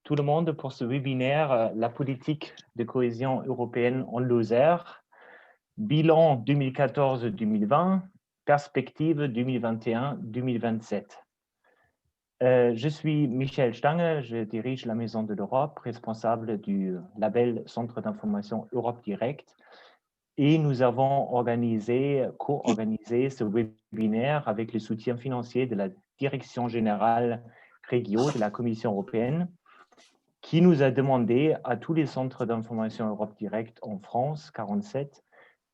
tout le monde pour ce webinaire La politique de cohésion européenne en Lozère, bilan 2014-2020, perspective 2021-2027. Je suis Michel Stange, je dirige la Maison de l'Europe, responsable du label Centre d'information Europe Direct. Et nous avons co-organisé ce webinaire avec le soutien financier de la Direction générale Régio de la Commission européenne, qui nous a demandé à tous les centres d'information Europe Direct en France, 47,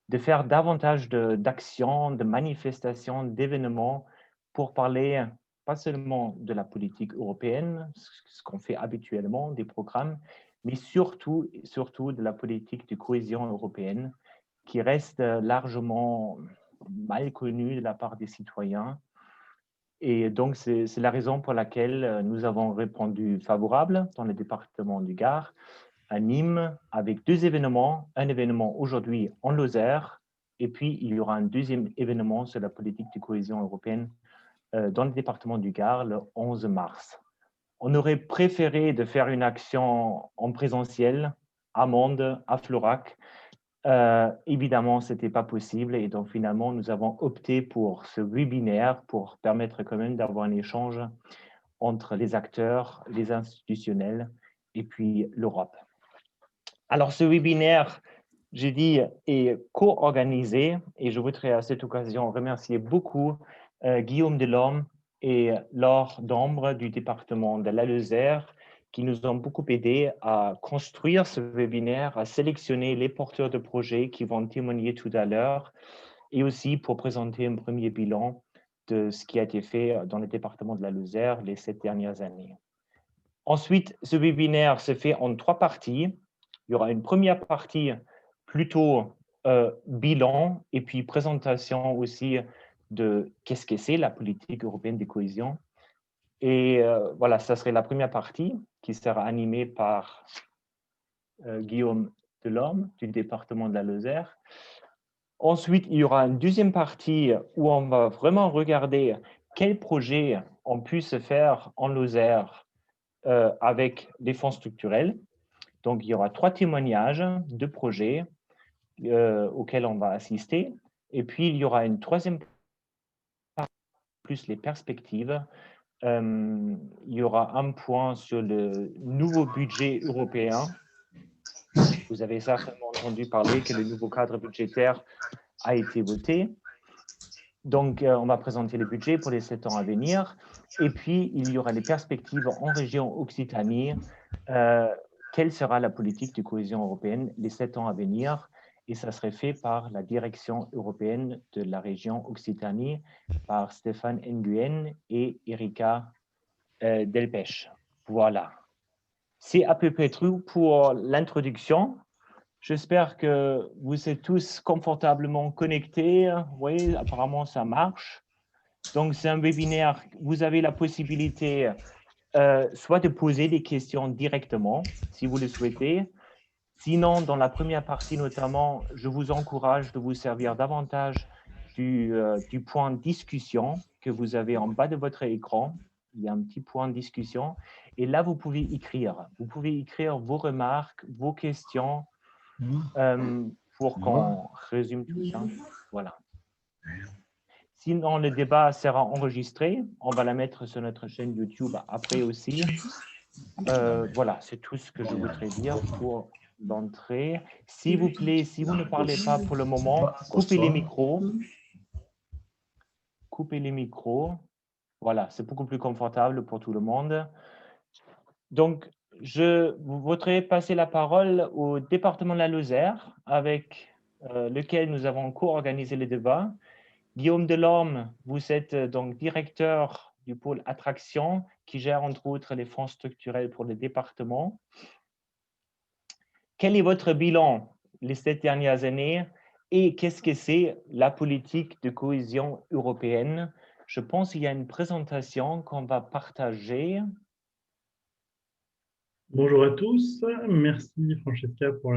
de faire davantage d'actions, de manifestations, d'événements pour parler pas seulement de la politique européenne, ce qu'on fait habituellement, des programmes, mais surtout de la politique de cohésion européenne, qui reste largement mal connue de la part des citoyens. Et donc, c'est la raison pour laquelle nous avons répondu favorable dans le département du Gard, à Nîmes, avec deux événements. Un événement aujourd'hui en Lozère, et puis il y aura un deuxième événement sur la politique de cohésion européenne dans le département du Gard le 11 mars. On aurait préféré de faire une action en présentiel à Mende, à Florac. Évidemment, ce n'était pas possible et donc finalement, nous avons opté pour ce webinaire pour permettre quand même d'avoir un échange entre les acteurs, les institutionnels et puis l'Europe. Alors, ce webinaire, j'ai dit, est co-organisé et je voudrais à cette occasion remercier beaucoup Guillaume Delorme et Laure Dombre du département de la Lozère qui nous ont beaucoup aidés à construire ce webinaire, à sélectionner les porteurs de projets qui vont témoigner tout à l'heure et aussi pour présenter un premier bilan de ce qui a été fait dans le département de la Lozère les 7 dernières années. Ensuite, ce webinaire se fait en 3 parties. Il y aura une première partie plutôt bilan et puis présentation aussi de qu'est-ce que c'est la politique européenne de cohésion. Et voilà, ça serait la première partie qui sera animée par Guillaume Delorme du département de la Lozère. Ensuite, il y aura une deuxième partie où on va vraiment regarder quels projets ont pu se faire en Lozère avec les fonds structurels. Donc, il y aura 3 témoignages de projets auxquels on va assister. Et puis, il y aura une troisième partie, plus les perspectives. Il y aura un point sur le nouveau budget européen. Vous avez certainement entendu parler que le nouveau cadre budgétaire a été voté. Donc, on va présenter le budget pour les 7 ans à venir. Et puis, il y aura les perspectives en région Occitanie. Quelle sera la politique de cohésion européenne les 7 ans à venir? Et ça serait fait par la direction européenne de la région Occitanie, par Stéphane Nguyen et Erika Delpech. Voilà. C'est à peu près tout pour l'introduction. J'espère que vous êtes tous confortablement connectés. Oui, apparemment, ça marche. Donc, c'est un webinaire. Vous avez la possibilité soit de poser des questions directement, si vous le souhaitez. Sinon, dans la première partie notamment, je vous encourage de vous servir davantage du point discussion que vous avez en bas de votre écran. Il y a un petit point de discussion. Et là, vous pouvez écrire. Vous pouvez écrire vos remarques, vos questions pour qu'on résume tout ça. Voilà. Sinon, le débat sera enregistré. On va la mettre sur notre chaîne YouTube après aussi. Voilà, c'est tout ce que je voudrais dire pour l'entrée. S'il vous plaît, si vous ne parlez pas pour le moment, coupez les micros. Coupez les micros. Voilà, c'est beaucoup plus confortable pour tout le monde. Donc, je voudrais passer la parole au département de la Lozère, avec lequel nous avons co-organisé le débat. Guillaume Delorme, vous êtes donc directeur du pôle attraction qui gère entre autres les fonds structurels pour le département. Quel est votre bilan les 7 dernières années et qu'est-ce que c'est la politique de cohésion européenne? Je pense qu'il y a une présentation qu'on va partager. Bonjour à tous, merci Francesca pour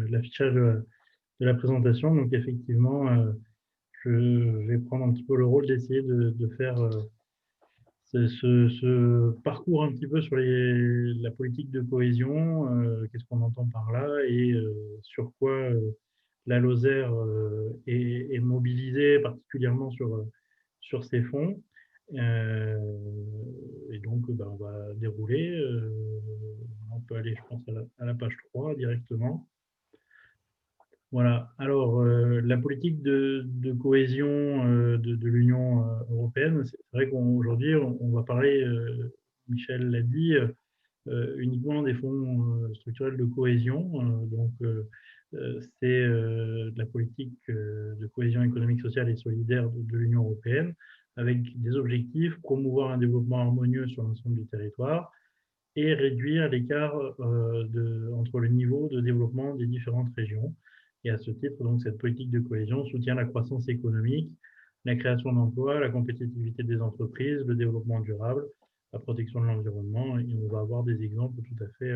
l'affichage de la présentation. Donc effectivement, je vais prendre un petit peu le rôle d'essayer de faire ce parcours un petit peu sur la politique de cohésion, qu'est-ce qu'on entend par là et sur quoi la Lozère est mobilisée, particulièrement sur ces fonds. Et donc, ben, on va dérouler. On peut aller, je pense, à la page 3 directement. Voilà. Alors, la politique de cohésion de l'Union européenne, c'est vrai qu'aujourd'hui, on va parler, Michel l'a dit, uniquement des fonds structurels de cohésion. Donc, c'est la politique de cohésion économique, sociale et solidaire de l'Union européenne, avec des objectifs: promouvoir un développement harmonieux sur l'ensemble du territoire et réduire l'écart entre le niveau de développement des différentes régions. Et à ce titre, donc, cette politique de cohésion soutient la croissance économique, la création d'emplois, la compétitivité des entreprises, le développement durable, la protection de l'environnement. Et on va avoir des exemples tout à fait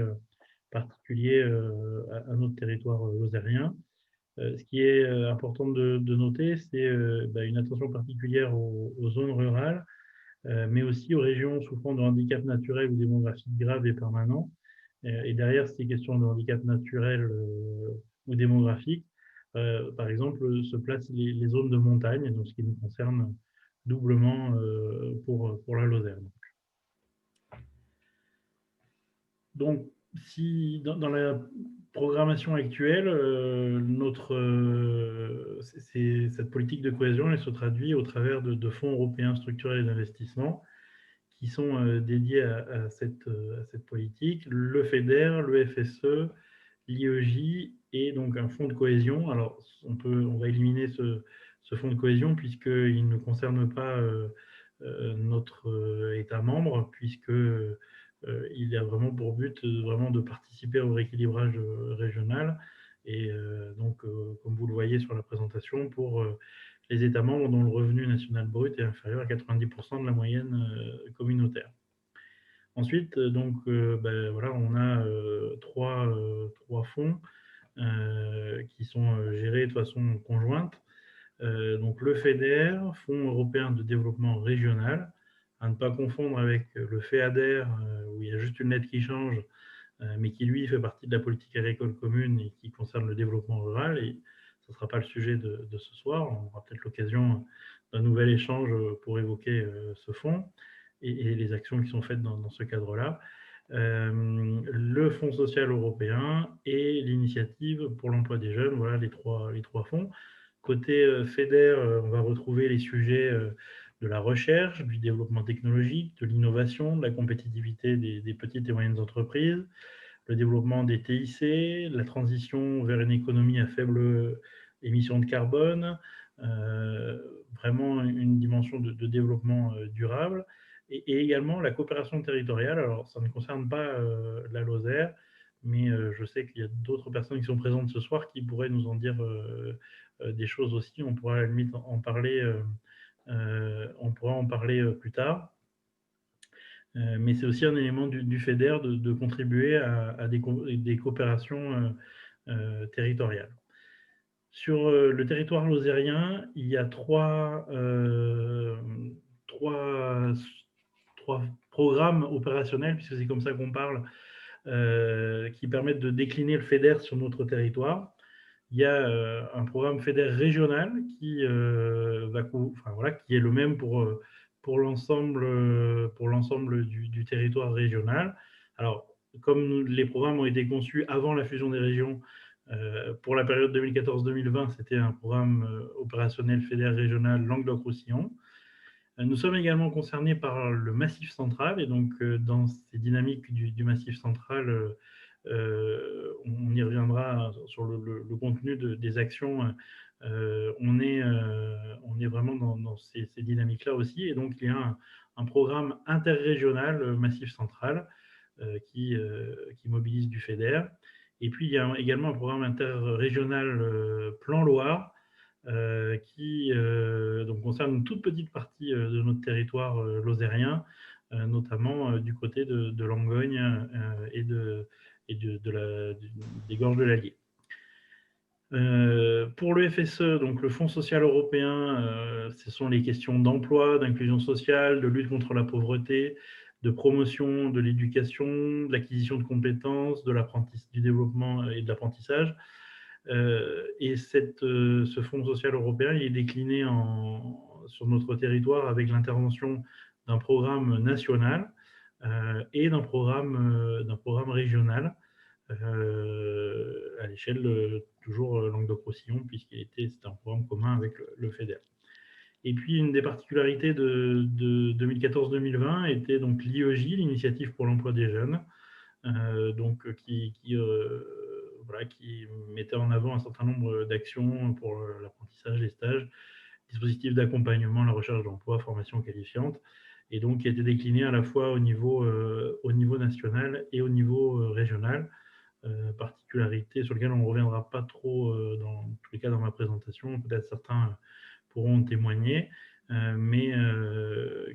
particuliers à notre territoire lozérien. Ce qui est important de noter, c'est une attention particulière aux zones rurales, mais aussi aux régions souffrant de handicap naturel ou démographique grave et permanent. Et derrière ces questions de handicap naturel ou démographique, par exemple, se placent les zones de montagne, donc ce qui nous concerne doublement pour la Lozère. Donc, si dans la programmation actuelle, cette politique de cohésion, elle se traduit au travers de fonds européens structurels d'investissement qui sont dédiés à cette politique, le FEDER, le FSE, l'IEJ et donc un fonds de cohésion. Alors, on va éliminer ce fonds de cohésion puisqu'il ne concerne pas notre État membre, puisqu'il a vraiment pour but vraiment de participer au rééquilibrage régional. Et donc, comme vous le voyez sur la présentation, pour les États membres dont le revenu national brut est inférieur à 90% de la moyenne communautaire. Ensuite, donc, voilà, on a trois fonds qui sont gérés de façon conjointe. Donc, le FEDER, Fonds européen de développement régional, à ne pas confondre avec le FEADER, où il y a juste une lettre qui change, mais qui, lui, fait partie de la politique agricole commune et qui concerne le développement rural. Et ce ne sera pas le sujet de ce soir. On aura peut-être l'occasion d'un nouvel échange pour évoquer ce fonds et les actions qui sont faites dans ce cadre-là. Le Fonds social européen et l'initiative pour l'emploi des jeunes, voilà les trois fonds. Côté FEDER, on va retrouver les sujets de la recherche, du développement technologique, de l'innovation, de la compétitivité des petites et moyennes entreprises, le développement des TIC, la transition vers une économie à faible émission de carbone, vraiment une dimension de développement durable, et également la coopération territoriale. Alors, ça ne concerne pas la Lozère, mais je sais qu'il y a d'autres personnes qui sont présentes ce soir qui pourraient nous en dire des choses aussi. On pourra à la limite en parler, plus tard. Mais c'est aussi un élément du FEDER de contribuer à des coopérations territoriales. Sur le territoire lozérien, il y a trois programmes opérationnels, puisque c'est comme ça qu'on parle, qui permettent de décliner le FEDER sur notre territoire. Il y a un programme FEDER régional qui est le même pour l'ensemble du territoire régional. Alors, comme les programmes ont été conçus avant la fusion des régions, pour la période 2014-2020, c'était un programme opérationnel FEDER régional Languedoc-Roussillon. Nous sommes également concernés par le Massif central, et donc dans ces dynamiques du Massif central, on y reviendra sur le contenu des actions. On est vraiment dans ces dynamiques-là aussi, et donc il y a un programme interrégional Massif central qui mobilise du FEDER. Et puis il y a également un programme interrégional Plan Loire qui donc concerne une toute petite partie de notre territoire lozérien, notamment du côté de Langogne et des gorges de l'Allier. Pour le FSE, donc le Fonds social européen, ce sont les questions d'emploi, d'inclusion sociale, de lutte contre la pauvreté, de promotion de l'éducation, de l'acquisition de compétences, du développement et de l'apprentissage. Et ce Fonds social européen, il est décliné sur notre territoire avec l'intervention d'un programme national et d'un programme régional à l'échelle toujours Languedoc-Roussillon, c'était un programme commun avec le FEDER. Et puis, une des particularités de 2014-2020 était donc l'IEJ, l'Initiative pour l'emploi des jeunes, voilà, qui mettait en avant un certain nombre d'actions pour l'apprentissage, les stages, dispositifs d'accompagnement, la recherche d'emploi, formation qualifiante, et donc qui a été décliné à la fois au niveau national et au niveau régional. Particularité sur lequel on ne reviendra pas trop dans tous les cas dans ma présentation, peut-être certains pourront témoigner, mais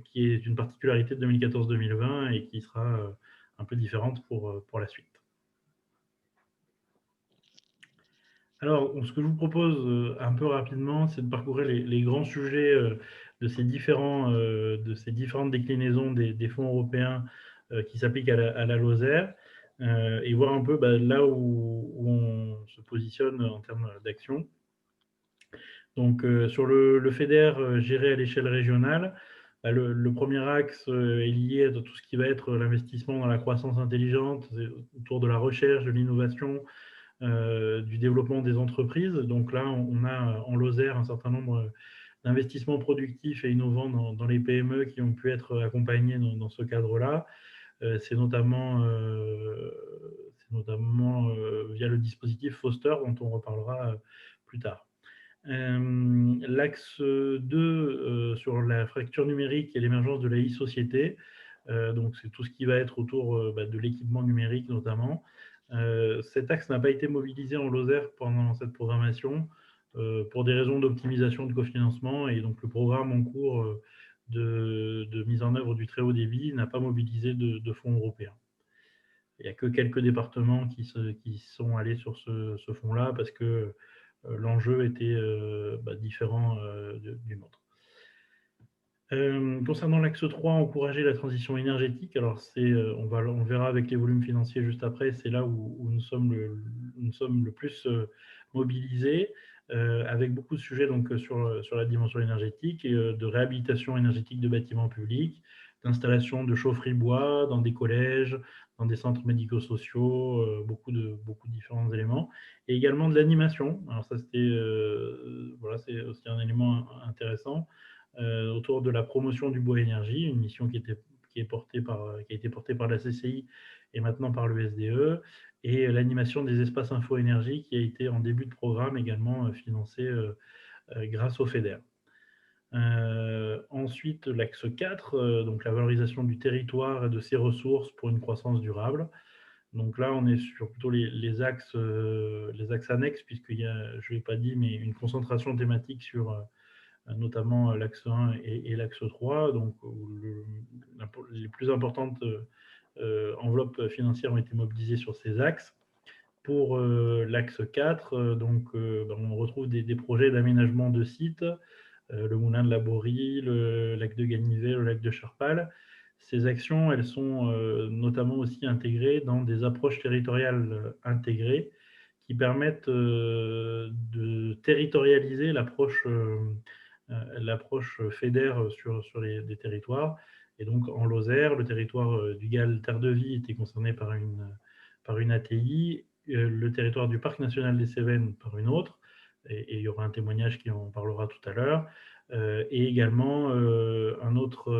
qui est une particularité de 2014-2020 et qui sera un peu différente pour la suite. Alors, ce que je vous propose un peu rapidement, c'est de parcourir les grands sujets de ces différentes déclinaisons des fonds européens qui s'appliquent à la Lozère et voir un peu là où on se positionne en termes d'action. Donc, sur le FEDER géré à l'échelle régionale, le premier axe est lié à tout ce qui va être l'investissement dans la croissance intelligente, autour de la recherche, de l'innovation, du développement des entreprises. Donc là, on a en Lozère un certain nombre d'investissements productifs et innovants dans les PME qui ont pu être accompagnés dans ce cadre-là. C'est notamment via le dispositif Foster, dont on reparlera plus tard. L'axe 2 sur la fracture numérique et l'émergence de la e-société. Donc, c'est tout ce qui va être autour de l'équipement numérique notamment. Cet axe n'a pas été mobilisé en Lozère pendant cette programmation pour des raisons d'optimisation de cofinancement, et donc le programme en cours de mise en œuvre du très haut débit n'a pas mobilisé de fonds européens. Il n'y a que quelques départements qui sont allés sur ce fonds-là parce que l'enjeu était différent du nôtre. Concernant l'axe 3, encourager la transition énergétique, alors on verra avec les volumes financiers juste après, c'est là où nous sommes le plus mobilisés, avec beaucoup de sujets donc, sur la dimension énergétique, et de réhabilitation énergétique de bâtiments publics, d'installation de chaufferie bois dans des collèges, dans des centres médico-sociaux, beaucoup de différents éléments, et également de l'animation. Alors ça, voilà, c'est aussi un élément intéressant. Autour de la promotion du bois énergie, une mission qui a été portée par la CCI et maintenant par le SDE, et l'animation des espaces info-énergie qui a été en début de programme également financée grâce au FEDER. Ensuite, l'axe 4, donc la valorisation du territoire et de ses ressources pour une croissance durable. Donc là, on est sur plutôt les axes annexes, puisqu'il y a, je ne l'ai pas dit, mais une concentration thématique sur notamment l'axe 1 et l'axe 3, donc les plus importantes enveloppes financières ont été mobilisées sur ces axes. Pour l'axe 4, on retrouve des projets d'aménagement de sites, le moulin de la Borie, le lac de Ganivet, le lac de Charpal. Ces actions, elles sont notamment aussi intégrées dans des approches territoriales intégrées qui permettent de territorialiser l'approche FEDER sur des territoires. Et donc, en Lozère, le territoire du GAL Terre de Vie était concerné par une ATI, le territoire du Parc national des Cévennes par une autre, et il y aura un témoignage qui en parlera tout à l'heure, et également une autre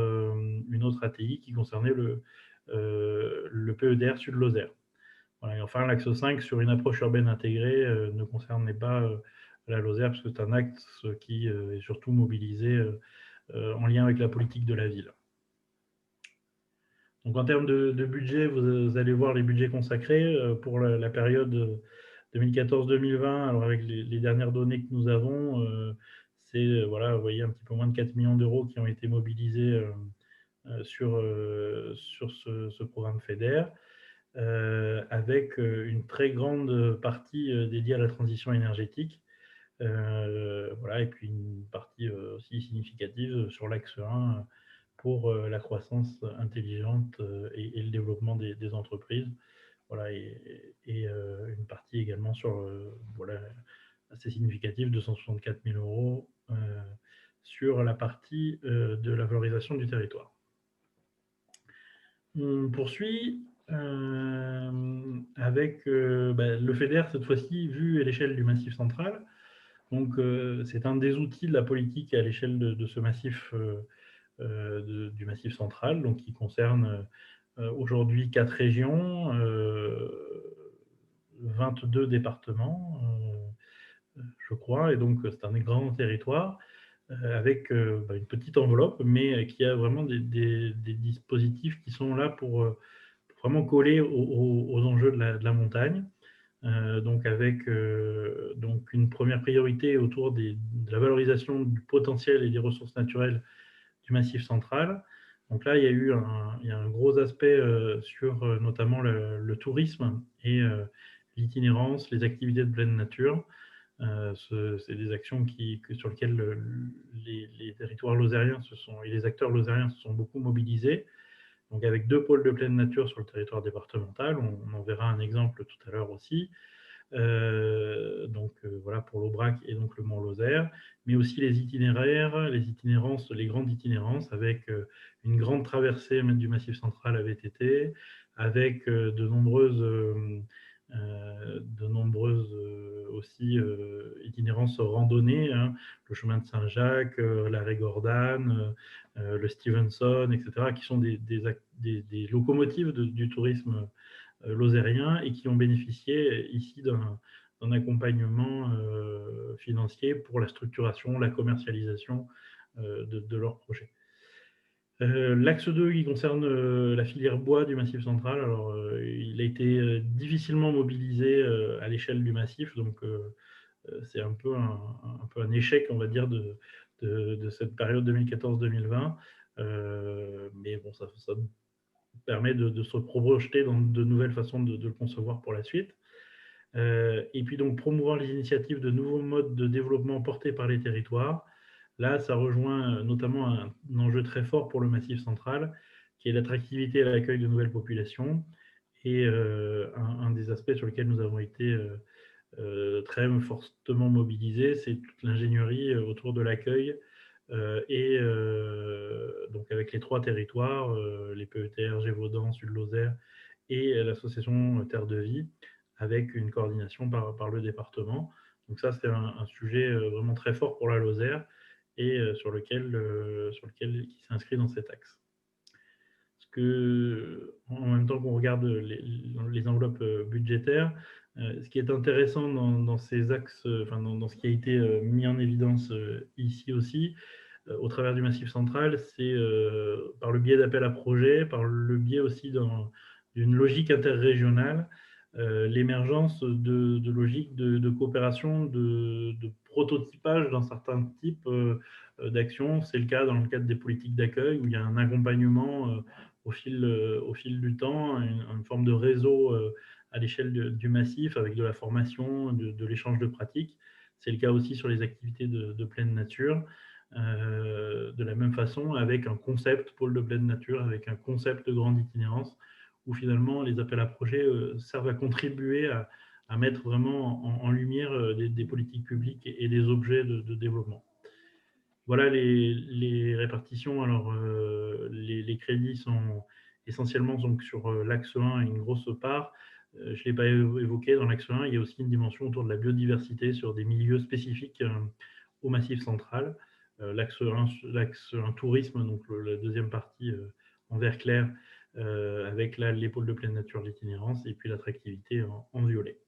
ATI qui concernait le PEDR Sud-Lozère. Voilà, et enfin, l'axe 5 sur une approche urbaine intégrée ne concernait pas la Lozère, parce que c'est un axe qui est surtout mobilisé en lien avec la politique de la ville. Donc en termes de budget, vous allez voir les budgets consacrés pour la période 2014-2020. Alors avec les dernières données que nous avons, voilà, vous voyez un petit peu moins de 4 millions d'euros qui ont été mobilisés sur ce programme FEDER. avec une très grande partie dédiée à la transition énergétique. Voilà, et puis une partie aussi significative sur l'axe 1 pour la croissance intelligente et le développement des entreprises. Voilà, et une partie également sur, voilà, assez significative, 264 000 euros, sur la partie de la valorisation du territoire. On poursuit avec le FEDER, cette fois-ci, vu à l'échelle du Massif central. Donc, c'est un des outils de la politique à l'échelle de ce massif, du Massif central, donc qui concerne aujourd'hui 4 régions, 22 départements, je crois, et donc c'est un grand territoire avec une petite enveloppe, mais qui a vraiment des dispositifs qui sont là pour vraiment coller aux enjeux de la montagne. Donc avec donc une première priorité autour de la valorisation du potentiel et des ressources naturelles du Massif central. Donc là, il y a un gros aspect sur notamment le tourisme et l'itinérance, les activités de pleine nature. C'est des actions sur lesquelles les territoires lozériens et les acteurs lozériens se sont beaucoup mobilisés. Donc avec 2 pôles de pleine nature sur le territoire départemental, on en verra un exemple tout à l'heure aussi. Voilà pour l'Aubrac et donc le Mont Lozère, mais aussi les itinéraires, les itinérances, les grandes itinérances avec une grande traversée du Massif central à VTT, avec de nombreuses aussi itinérances randonnées, hein, le chemin de Saint-Jacques, l'arrêt Gordane, le Stevenson, etc., qui sont des locomotives du tourisme lozériens et qui ont bénéficié ici d'un accompagnement financier pour la structuration, la commercialisation de leurs projets. L'axe 2 qui concerne la filière bois du Massif central, alors il a été difficilement mobilisé à l'échelle du massif, donc c'est un peu un échec, on va dire, de cette période 2014-2020. Mais bon, ça permet de se projeter dans de nouvelles façons de le concevoir pour la suite. Et puis donc promouvoir les initiatives de nouveaux modes de développement portés par les territoires. Là, ça rejoint notamment un enjeu très fort pour le Massif central, qui est l'attractivité et l'accueil de nouvelles populations. Et un des aspects sur lesquels nous avons été très fortement mobilisés, c'est toute l'ingénierie autour de l'accueil et donc avec les 3 territoires, les PETR, Gévaudan, Sud-Lozère et l'association Terre de Vie, avec une coordination par le département. Donc ça, c'est un sujet vraiment très fort pour la Lozère et sur lequel qui s'inscrit dans cet axe. En même temps qu'on regarde les enveloppes budgétaires, ce qui est intéressant dans ces axes, enfin dans ce qui a été mis en évidence ici aussi, au travers du Massif central, c'est par le biais d'appels à projets, par le biais aussi d'une logique interrégionale, l'émergence de logiques de coopération, de prototypage dans certains types d'actions. C'est le cas dans le cadre des politiques d'accueil, où il y a un accompagnement au fil du temps, une forme de réseau à l'échelle du massif, avec de la formation, de l'échange de pratiques. C'est le cas aussi sur les activités de pleine nature. De la même façon, avec un concept pôle de pleine nature, avec un concept de grande itinérance, où finalement les appels à projets servent à contribuer à mettre vraiment en lumière des politiques publiques et des objets de développement. Voilà les répartitions. Alors, les crédits sont essentiellement donc, sur l'axe 1, une grosse part. Je ne l'ai pas évoqué, dans l'axe 1, il y a aussi une dimension autour de la biodiversité sur des milieux spécifiques au Massif central. L'axe 1 tourisme, donc la deuxième partie en vert clair, avec là les pôles de pleine nature, l'itinérance, et puis l'attractivité en violet.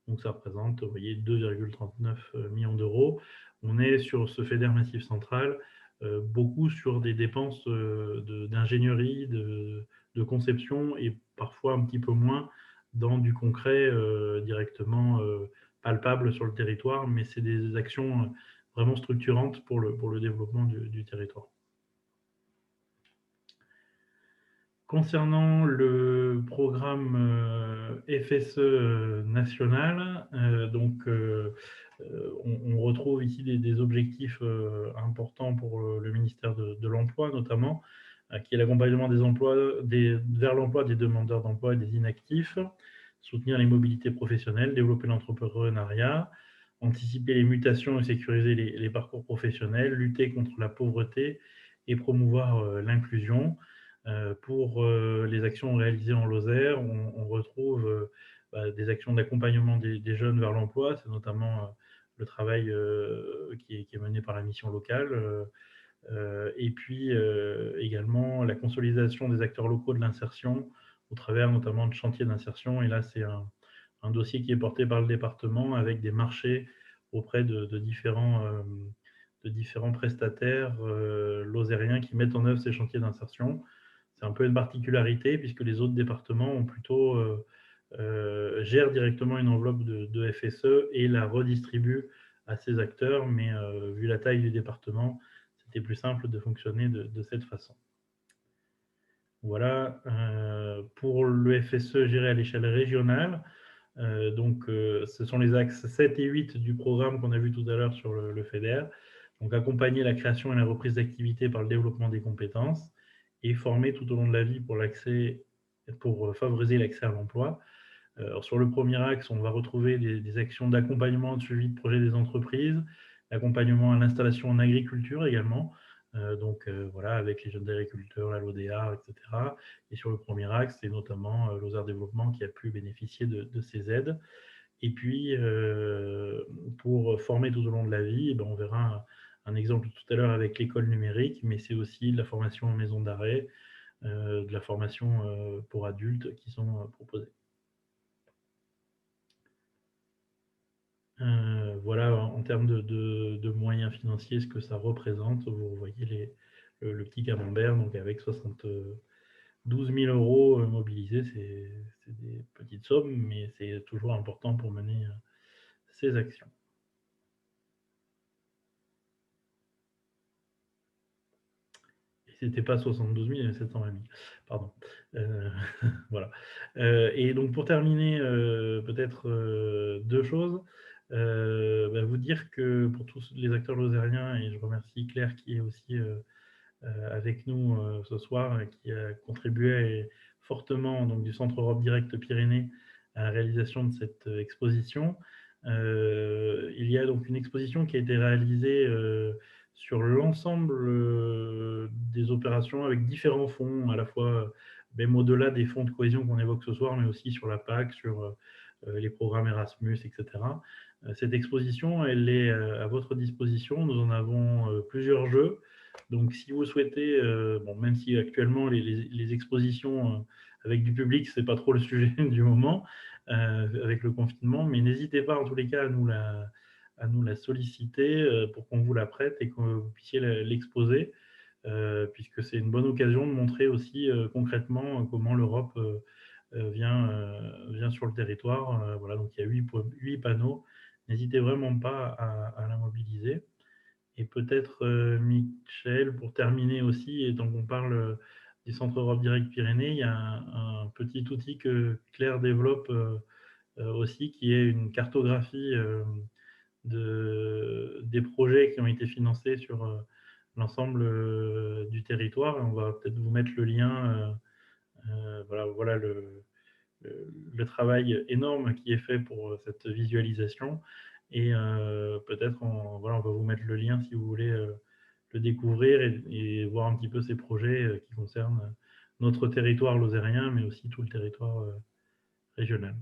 Donc ça représente, vous voyez, 2,39 millions d'euros. On est sur ce FEDER Massif central, beaucoup sur des dépenses d'ingénierie, de conception, et parfois un petit peu moins dans du concret directement palpable sur le territoire, mais c'est des actions vraiment structurantes pour le développement du territoire. Concernant le programme FSE national, on retrouve ici des objectifs importants pour le ministère de l'Emploi notamment, qui est l'accompagnement des emplois, vers l'emploi des demandeurs d'emploi et des inactifs, soutenir les mobilités professionnelles, développer l'entrepreneuriat, anticiper les mutations et sécuriser les parcours professionnels, lutter contre la pauvreté et promouvoir l'inclusion. Pour les actions réalisées en Lozère, on retrouve des actions d'accompagnement des jeunes vers l'emploi. C'est notamment le travail qui est mené par la mission locale. Et puis également la consolidation des acteurs locaux de l'insertion au travers notamment de chantiers d'insertion. Et là, c'est un dossier qui est porté par le département avec des marchés auprès de différents prestataires lozériens qui mettent en œuvre ces chantiers d'insertion. C'est un peu une particularité puisque les autres départements ont plutôt gèrent directement une enveloppe de FSE et la redistribuent à ces acteurs, mais vu la taille du département, c'était plus simple de fonctionner de cette façon. Voilà, pour le FSE géré à l'échelle régionale, ce sont les axes 7 et 8 du programme qu'on a vu tout à l'heure sur le FEDER. Donc, accompagner la création et la reprise d'activité par le développement des compétences et former tout au long de la vie pour favoriser l'accès à l'emploi. Sur le premier axe, on va retrouver des actions d'accompagnement, de suivi de projet des entreprises, l'accompagnement à l'installation en agriculture également, voilà, avec les jeunes agriculteurs, la LODEA, etc. Et sur le premier axe, c'est notamment Lozère Développement qui a pu bénéficier de ces aides. Et puis, pour former tout au long de la vie, on verra un exemple tout à l'heure avec l'école numérique, mais c'est aussi de la formation en maison d'arrêt, de la formation pour adultes qui sont proposées. Voilà, en termes de moyens financiers, ce que ça représente. Vous voyez le petit camembert, donc avec 72 000 euros mobilisés, c'est des petites sommes, mais c'est toujours important pour mener ces actions. Et c'était pas 72 000, mais 720 000. Pardon. Voilà. Et donc pour terminer, peut-être deux choses. Vous dire que pour tous les acteurs lozériens, et je remercie Claire qui est aussi avec nous ce soir, qui a contribué fortement donc, du Centre Europe Direct Pyrénées à la réalisation de cette exposition. Il y a donc une exposition qui a été réalisée sur l'ensemble des opérations avec différents fonds, à la fois même au-delà des fonds de cohésion qu'on évoque ce soir, mais aussi sur la PAC, sur les programmes Erasmus, etc. Cette exposition, elle est à votre disposition. Nous en avons plusieurs jeux. Donc, si vous souhaitez, même si actuellement les expositions avec du public, ce n'est pas trop le sujet du moment, avec le confinement, mais n'hésitez pas en tous les cas à nous la solliciter pour qu'on vous la prête et que vous puissiez l'exposer, puisque c'est une bonne occasion de montrer aussi concrètement comment l'Europe vient sur le territoire. Voilà, donc il y a 8 panneaux. N'hésitez vraiment pas à la mobiliser. Et peut-être, Michel, pour terminer aussi, et tant qu'on parle du Centre Europe Direct Pyrénées, il y a un petit outil que Claire développe aussi, qui est une cartographie des projets qui ont été financés sur l'ensemble du territoire. Et on va peut-être vous mettre le lien. Voilà le travail énorme qui est fait pour cette visualisation. Et peut-être, on va vous mettre le lien si vous voulez le découvrir et voir un petit peu ces projets qui concernent notre territoire lozérien, mais aussi tout le territoire régional.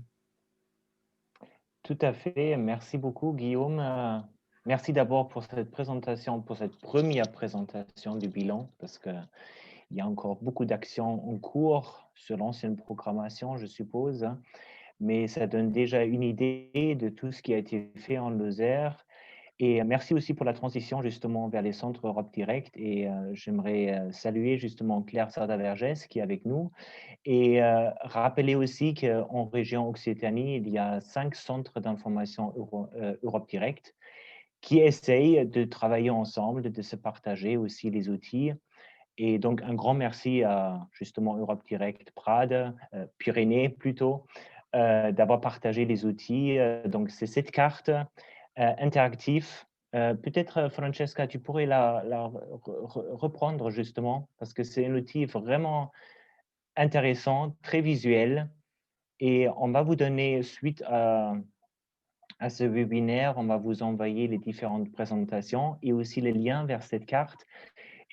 Tout à fait. Merci beaucoup, Guillaume. Merci d'abord pour cette présentation, pour cette première présentation du bilan, parce qu'il y a encore beaucoup d'actions en cours sur l'ancienne programmation, je suppose, mais ça donne déjà une idée de tout ce qui a été fait en Lozère. Et merci aussi pour la transition justement vers les centres Europe Direct. Et j'aimerais saluer justement Claire Sarda-Vergès qui est avec nous. Et rappeler aussi qu'en région Occitanie, il y a 5 centres d'information Europe Direct qui essayent de travailler ensemble, de se partager aussi les outils. Et donc, un grand merci à justement Europe Direct Prades, Pyrénées plutôt, d'avoir partagé les outils. Donc, c'est cette carte interactive. Peut-être, Francesca, tu pourrais reprendre justement, parce que c'est un outil vraiment intéressant, très visuel. Et on va vous donner, suite à ce webinaire, on va vous envoyer les différentes présentations et aussi les liens vers cette carte.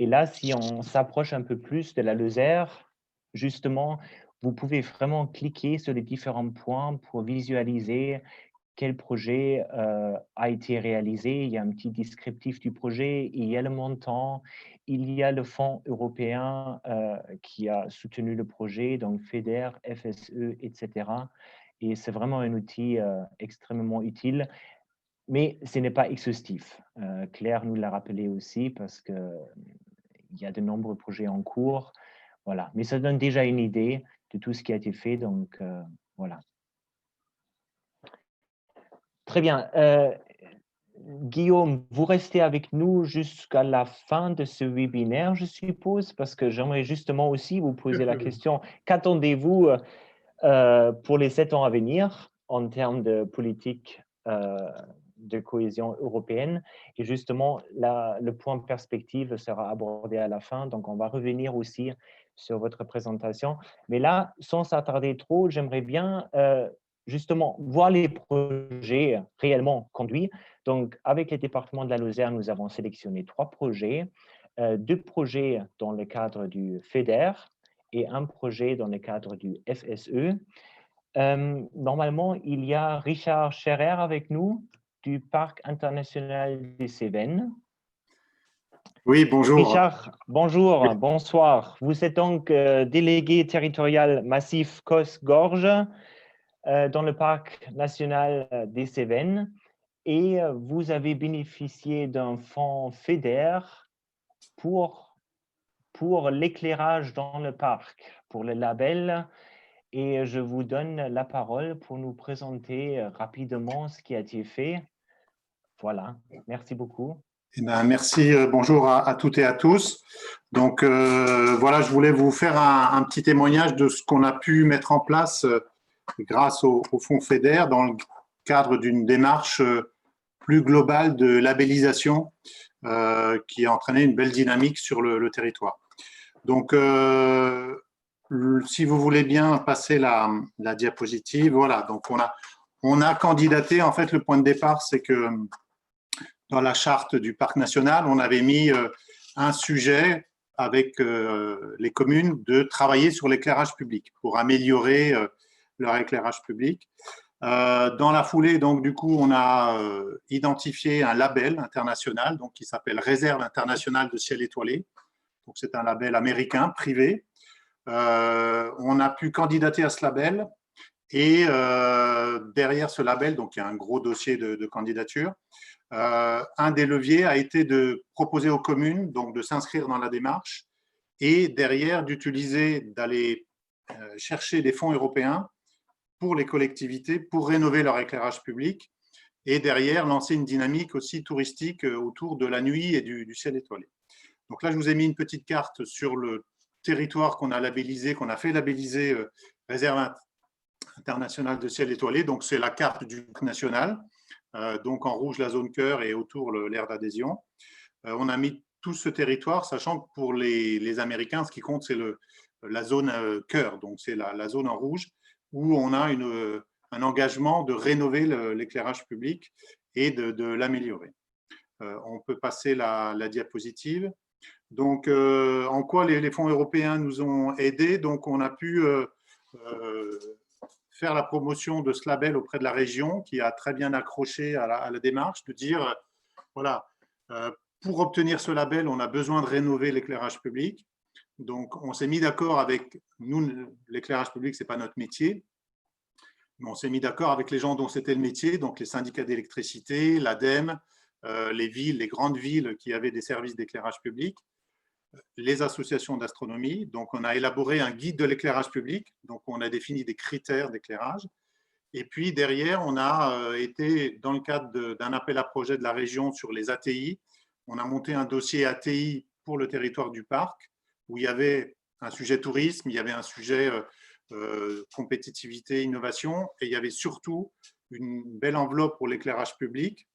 Et là, si on s'approche un peu plus de la Lozère, justement, vous pouvez vraiment cliquer sur les différents points pour visualiser quel projet a été réalisé. Il y a un petit descriptif du projet, il y a le montant, il y a le fonds européen qui a soutenu le projet, donc FEDER, FSE, etc. Et c'est vraiment un outil extrêmement utile, mais ce n'est pas exhaustif. Claire nous l'a rappelé aussi parce qu'il y a de nombreux projets en cours. Voilà. Mais ça donne déjà une idée de tout ce qui a été fait. Donc, voilà. Très bien. Guillaume, vous restez avec nous jusqu'à la fin de ce webinaire, je suppose, parce que j'aimerais justement aussi vous poser la question, qu'attendez-vous pour les 7 ans à venir en termes de politique de cohésion européenne? Et justement, le point perspective sera abordé à la fin, donc on va revenir aussi sur votre présentation. Mais là, sans s'attarder trop, j'aimerais bien justement voir les projets réellement conduits. Donc, avec les départements de la Lozère, nous avons sélectionné 3 projets, 2 projets dans le cadre du FEDER et un projet dans le cadre du FSE. Normalement, il y a Richard Scherer avec nous du Parc international des Cévennes. Oui, bonjour. Richard, bonjour, bonsoir. Vous êtes donc délégué territorial massif Cos-Gorge dans le Parc national des Cévennes et vous avez bénéficié d'un fonds FEDER pour l'éclairage dans le parc, pour le label. Et je vous donne la parole pour nous présenter rapidement ce qui a été fait. Voilà, merci beaucoup. Eh bien, merci, bonjour à toutes et à tous. Donc, voilà, je voulais vous faire un petit témoignage de ce qu'on a pu mettre en place grâce au Fonds FEDER dans le cadre d'une démarche plus globale de labellisation qui a entraîné une belle dynamique sur le territoire. Donc, si vous voulez bien passer la diapositive, voilà, donc on a candidaté, en fait, le point de départ, c'est que dans la charte du parc national, on avait mis un sujet avec les communes de travailler sur l'éclairage public pour améliorer leur éclairage public. Dans la foulée, donc, du coup, on a identifié un label international donc, qui s'appelle Réserve internationale de ciel étoilé. Donc, c'est un label américain, privé. On a pu candidater à ce label et derrière ce label, donc il y a un gros dossier de candidature. Un des leviers a été de proposer aux communes donc de s'inscrire dans la démarche et derrière d'aller chercher des fonds européens pour les collectivités pour rénover leur éclairage public et derrière lancer une dynamique aussi touristique autour de la nuit et du ciel étoilé. Donc là, je vous ai mis une petite carte sur le territoire qu'on a labellisé, qu'on a fait labelliser Réserve internationale de ciel étoilé. Donc c'est la carte du parc national. Donc en rouge la zone cœur et autour l'aire d'adhésion. On a mis tout ce territoire, sachant que pour les Américains, ce qui compte, c'est la zone cœur, donc c'est la zone en rouge, où on a un engagement de rénover l'éclairage public et de l'améliorer. On peut passer la diapositive. Donc, en quoi les fonds européens nous ont aidés? Donc, on a pu faire la promotion de ce label auprès de la région qui a très bien accroché à la démarche, de dire, voilà, pour obtenir ce label, on a besoin de rénover l'éclairage public. Donc, on s'est mis d'accord avec nous, l'éclairage public, ce n'est pas notre métier, mais on s'est mis d'accord avec les gens dont c'était le métier, donc les syndicats d'électricité, l'ADEME, les villes, les grandes villes qui avaient des services d'éclairage public, les associations d'astronomie. Donc, on a élaboré un guide de l'éclairage public. Donc, on a défini des critères d'éclairage. Et puis, derrière, on a été, dans le cadre d'un appel à projet de la région sur les ATI, on a monté un dossier ATI pour le territoire du parc. où il y avait un sujet tourisme, il y avait un sujet compétitivité, innovation, et il y avait surtout une belle enveloppe pour l'éclairage public.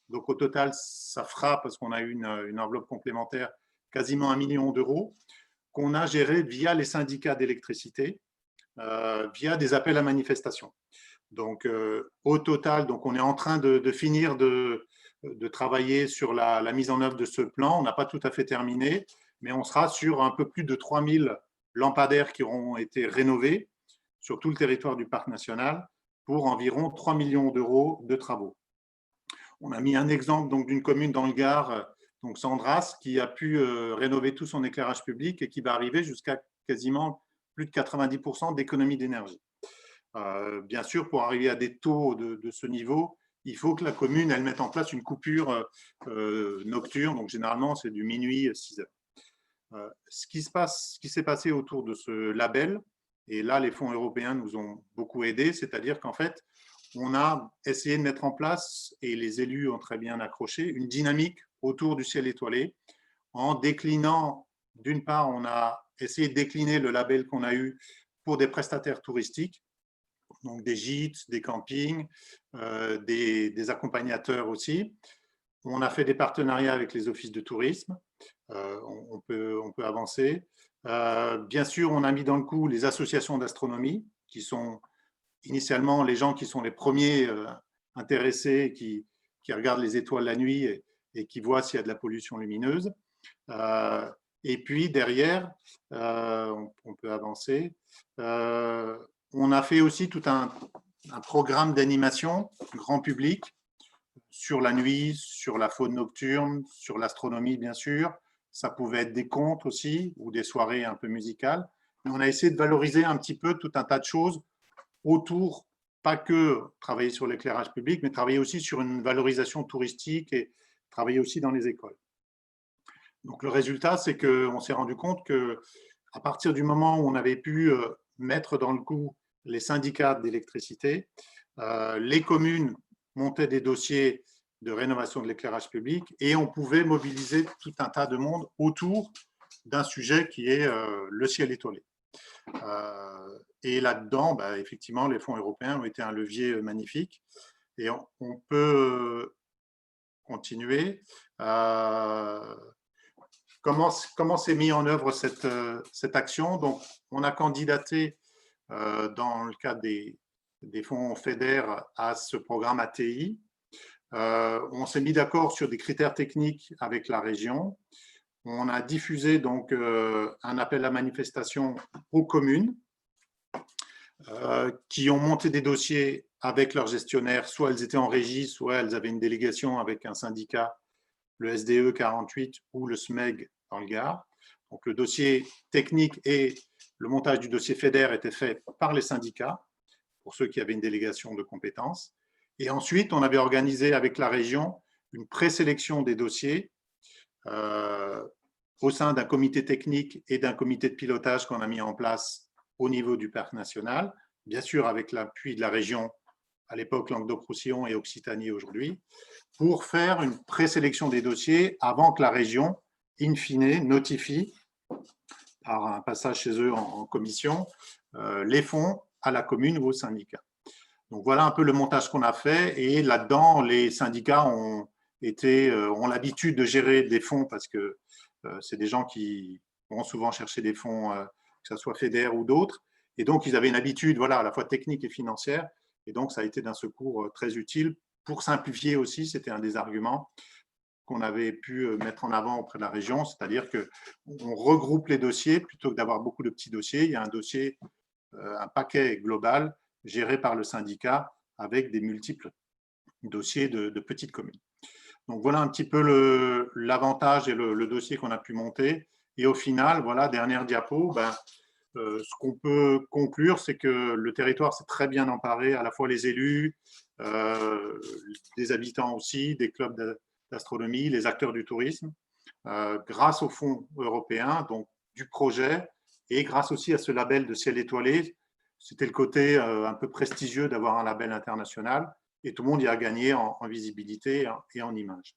Donc au total, ça fera, parce qu'on a eu une enveloppe complémentaire, quasiment 1 million d'euros, qu'on a géré via les syndicats d'électricité, via des appels à manifestation. Donc au total, donc on est en train de finir de travailler sur la mise en œuvre de ce plan. On n'a pas tout à fait terminé, mais on sera sur un peu plus de 3000 lampadaires qui auront été rénovés sur tout le territoire du parc national pour environ 3 millions d'euros de travaux. On a mis un exemple donc d'une commune dans le Gard, donc Sandras, qui a pu rénover tout son éclairage public et qui va arriver jusqu'à quasiment plus de 90% d'économie d'énergie. Bien sûr, pour arriver à des taux de ce niveau, il faut que la commune elle mette en place une coupure nocturne. Donc généralement, c'est du minuit 6 heures. Ce qui s'est passé autour de ce label, et là, les fonds européens nous ont beaucoup aidés, c'est-à-dire qu'en fait, on a essayé de mettre en place, et les élus ont très bien accroché, une dynamique autour du ciel étoilé, en déclinant, d'une part, on a essayé de décliner le label qu'on a eu pour des prestataires touristiques, donc des gîtes, des campings, des accompagnateurs aussi. On a fait des partenariats avec les offices de tourisme, on peut avancer. Bien sûr, on a mis dans le coup les associations d'astronomie, qui sont initialement les gens qui sont les premiers intéressés, qui regardent les étoiles la nuit et qui voient s'il y a de la pollution lumineuse. Et puis derrière, on peut avancer. On a fait aussi tout un programme d'animation grand public sur la nuit, sur la faune nocturne, sur l'astronomie bien sûr. Ça pouvait être des contes aussi ou des soirées un peu musicales. Mais on a essayé de valoriser un petit peu tout un tas de choses autour, pas que travailler sur l'éclairage public, mais travailler aussi sur une valorisation touristique et travailler aussi dans les écoles. Donc le résultat, c'est qu'on s'est rendu compte qu'à partir du moment où on avait pu mettre dans le coup les syndicats d'électricité, les communes montaient des dossiers de rénovation de l'éclairage public et on pouvait mobiliser tout un tas de monde autour d'un sujet qui est le ciel étoilé. Et là-dedans, bah, effectivement, les fonds européens ont été un levier magnifique. Et on peut continuer. Comment s'est mis en œuvre cette action? Donc, on a candidaté dans le cadre des fonds FEDER à ce programme ATI. On s'est mis d'accord sur des critères techniques avec la région. On a diffusé donc un appel à manifestation aux communes qui ont monté des dossiers avec leurs gestionnaires. Soit elles étaient en régie, soit elles avaient une délégation avec un syndicat, le SDE 48 ou le SMEG dans le Gard. Donc le dossier technique et le montage du dossier FEDER était fait par les syndicats, pour ceux qui avaient une délégation de compétences. Et ensuite, on avait organisé avec la région une présélection des dossiers au sein d'un comité technique et d'un comité de pilotage qu'on a mis en place au niveau du parc national, bien sûr avec l'appui de la région, à l'époque Languedoc-Roussillon et Occitanie aujourd'hui, pour faire une présélection des dossiers avant que la région, in fine, notifie, par un passage chez eux en commission, les fonds à la commune ou au syndicat. Donc voilà un peu le montage qu'on a fait, et là-dedans, les syndicats ont l'habitude de gérer des fonds parce que c'est des gens qui vont souvent chercher des fonds, que ce soit FEDER ou d'autres, et donc ils avaient une habitude, voilà, à la fois technique et financière, et donc ça a été d'un secours très utile pour simplifier aussi. C'était un des arguments qu'on avait pu mettre en avant auprès de la région, c'est-à-dire qu'on regroupe les dossiers plutôt que d'avoir beaucoup de petits dossiers. Il y a un dossier, un paquet global géré par le syndicat avec des multiples dossiers de petites communes. Donc voilà un petit peu l'avantage et le dossier qu'on a pu monter. Et au final, voilà, dernière diapo, ce qu'on peut conclure, c'est que le territoire s'est très bien emparé, à la fois les élus, des habitants aussi, des clubs d'astronomie, les acteurs du tourisme, grâce aux fonds européens, donc du projet, et grâce aussi à ce label de ciel étoilé. C'était le côté un peu prestigieux d'avoir un label international, et tout le monde y a gagné en visibilité et en image.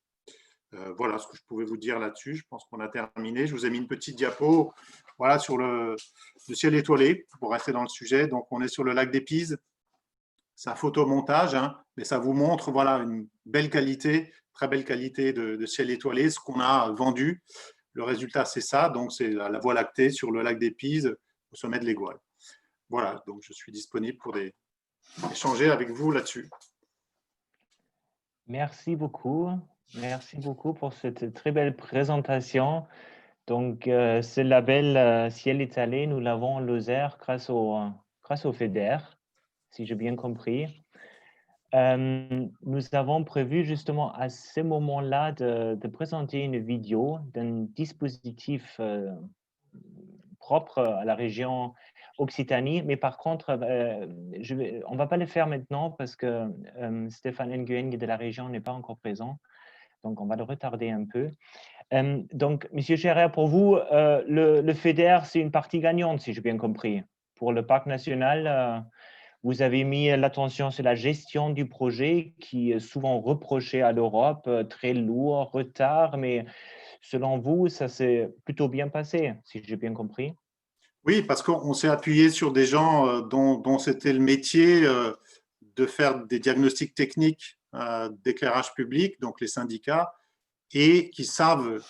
Voilà ce que je pouvais vous dire là-dessus. Je pense qu'on a terminé. Je vous ai mis une petite diapo voilà, sur le ciel étoilé pour rester dans le sujet. Donc, on est sur le lac des Pises. C'est un photomontage, hein, mais ça vous montre voilà, une belle qualité, très belle qualité de ciel étoilé, ce qu'on a vendu. Le résultat, c'est ça. Donc, c'est la Voie lactée sur le lac des Pises au sommet de l'Égoile. Voilà, donc je suis disponible pour échanger avec vous là-dessus. Merci beaucoup. Merci beaucoup pour cette très belle présentation. Donc, ce label Ciel étalé, nous l'avons en Lozère grâce au FEDER, si j'ai bien compris. Nous avons prévu justement à ce moment-là de présenter une vidéo d'un dispositif propre à la région Occitanie, mais par contre, on ne va pas le faire maintenant parce que Stéphane Nguyen de la région n'est pas encore présent, donc on va le retarder un peu. Donc, Monsieur Scherer, pour vous, le FEDER, c'est une partie gagnante, si j'ai bien compris. Pour le parc national, vous avez mis l'attention sur la gestion du projet qui est souvent reprochée à l'Europe, très lourd, retard, mais selon vous, ça s'est plutôt bien passé, si j'ai bien compris. Oui, parce qu'on s'est appuyé sur des gens dont c'était le métier de faire des diagnostics techniques d'éclairage public, donc les syndicats, et qui savent,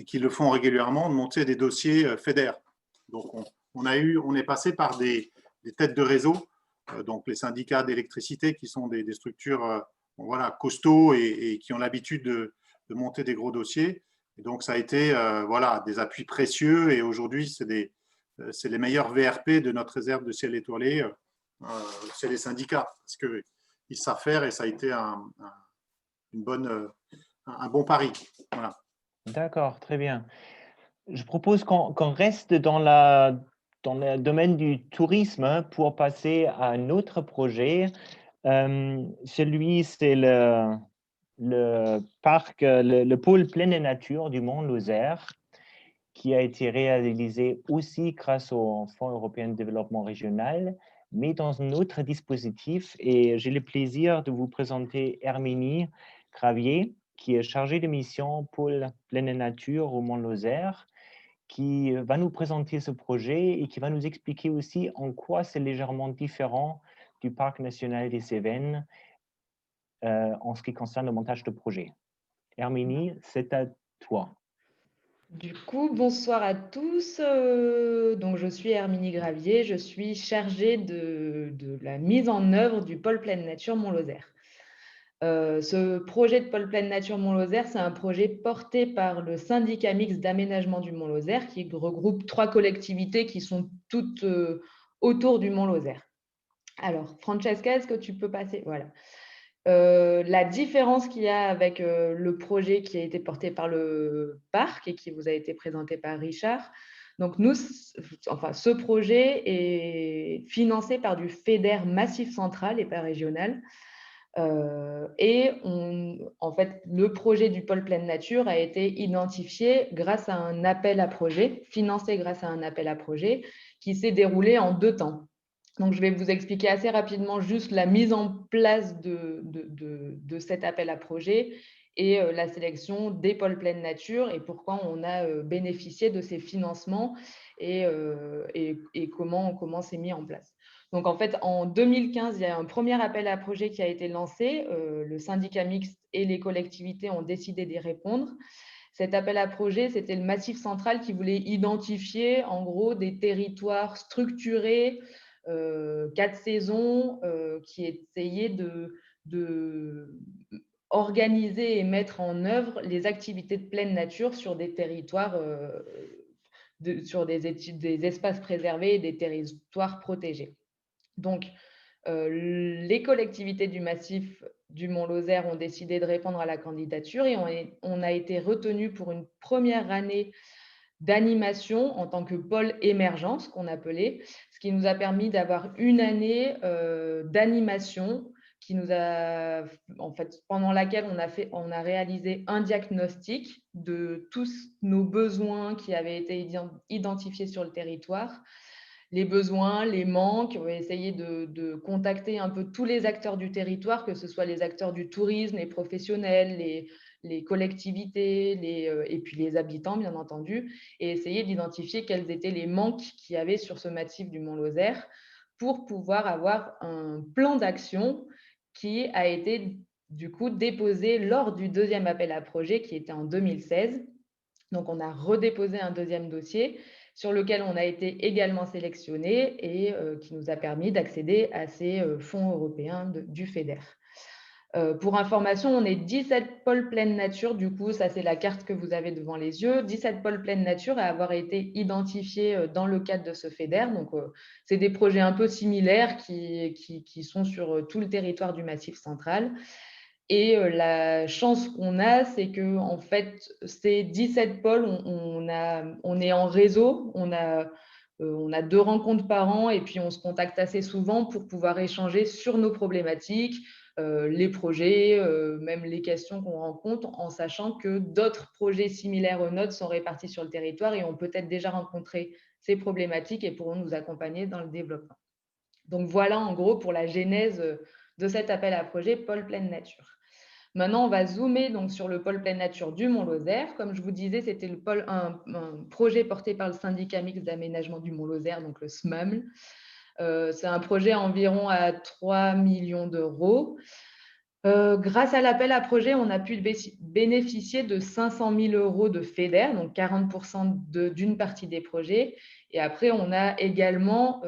qui le font régulièrement, de monter des dossiers FEDER. Donc, on est passé par des têtes de réseau, donc les syndicats d'électricité qui sont des structures voilà, costauds et qui ont l'habitude de monter des gros dossiers. Et donc, ça a été voilà, des appuis précieux et aujourd'hui, c'est les meilleurs VRP de notre réserve de ciel étoilé, c'est les syndicats, parce qu'ils savent faire et ça a été un bon pari. Voilà. D'accord, très bien. Je propose qu'on reste dans le domaine du tourisme pour passer à un autre projet. Celui, c'est le parc, le pôle pleine nature du Mont Lozère, qui a été réalisé aussi grâce au Fonds européen de développement régional, mais dans un autre dispositif. Et j'ai le plaisir de vous présenter Herminie Gravier, qui est chargée de mission pôle pleine nature au Mont Lozère, qui va nous présenter ce projet et qui va nous expliquer aussi en quoi c'est légèrement différent du Parc national des Cévennes en ce qui concerne le montage de projet. Herminie, c'est à toi. Du coup, bonsoir à tous. Donc, je suis Herminie Gravier, je suis chargée de la mise en œuvre du pôle pleine nature Mont-Lozère. Ce projet de pôle pleine nature Mont-Lozère, c'est un projet porté par le syndicat mixte d'aménagement du Mont-Lozère qui regroupe 3 collectivités qui sont toutes autour du Mont-Lozère. Alors, Francesca, est-ce que tu peux passer? Voilà. La différence qu'il y a avec le projet qui a été porté par le parc et qui vous a été présenté par Richard. Donc, ce projet est financé par du FEDER Massif Central et pas régional. En fait, le projet du pôle pleine nature a été identifié grâce à un appel à projet, financé grâce à un appel à projet qui s'est déroulé en 2 temps. Donc, je vais vous expliquer assez rapidement juste la mise en place de cet appel à projet et la sélection des pôles pleine nature et pourquoi on a bénéficié de ces financements et comment c'est mis en place. Donc, en fait, en 2015, il y a un premier appel à projet qui a été lancé. Le syndicat mixte et les collectivités ont décidé d'y répondre. Cet appel à projet, c'était le Massif Central qui voulait identifier, en gros, des territoires structurés, 4 saisons, qui essayaient de organiser et mettre en œuvre les activités de pleine nature sur des territoires, sur des espaces préservés et des territoires protégés. Donc, les collectivités du massif du Mont-Lozère ont décidé de répondre à la candidature et on a été retenu pour une première année d'animation en tant que pôle émergence qu'on appelait, ce qui nous a permis d'avoir une année d'animation qui nous a, en fait, pendant laquelle on a réalisé un diagnostic de tous nos besoins qui avaient été identifiés sur le territoire, les besoins, les manques. On va essayer de contacter un peu tous les acteurs du territoire, que ce soit les acteurs du tourisme, les professionnels, les collectivités et puis les habitants, bien entendu, et essayer d'identifier quels étaient les manques qu'il y avait sur ce massif du Mont-Lozère pour pouvoir avoir un plan d'action qui a été du coup déposé lors du deuxième appel à projet qui était en 2016. Donc, on a redéposé un deuxième dossier sur lequel on a été également sélectionné et qui nous a permis d'accéder à ces fonds européens du FEDER. Pour information, on est 17 pôles pleine nature. Du coup, ça, c'est la carte que vous avez devant les yeux. 17 pôles pleine nature à avoir été identifiés dans le cadre de ce FEDER. Donc, c'est des projets un peu similaires qui sont sur tout le territoire du Massif central. Et la chance qu'on a, c'est que en fait, ces 17 pôles, on est en réseau, on a 2 rencontres par an et puis on se contacte assez souvent pour pouvoir échanger sur nos problématiques, les projets, même les questions qu'on rencontre, en sachant que d'autres projets similaires aux nôtres sont répartis sur le territoire et ont peut-être déjà rencontré ces problématiques et pourront nous accompagner dans le développement. Donc voilà en gros pour la genèse de cet appel à projet Pôle Pleine Nature. Maintenant, on va zoomer donc sur le pôle pleine nature du Mont-Lozère. Comme je vous disais, c'était un projet porté par le syndicat mixte d'aménagement du Mont-Lozère, donc le SMAML. C'est un projet environ à 3 millions d'euros. Grâce à l'appel à projet, on a pu bénéficier de 500 000 euros de FEDER, donc 40% d'une partie des projets. Et après, on a également,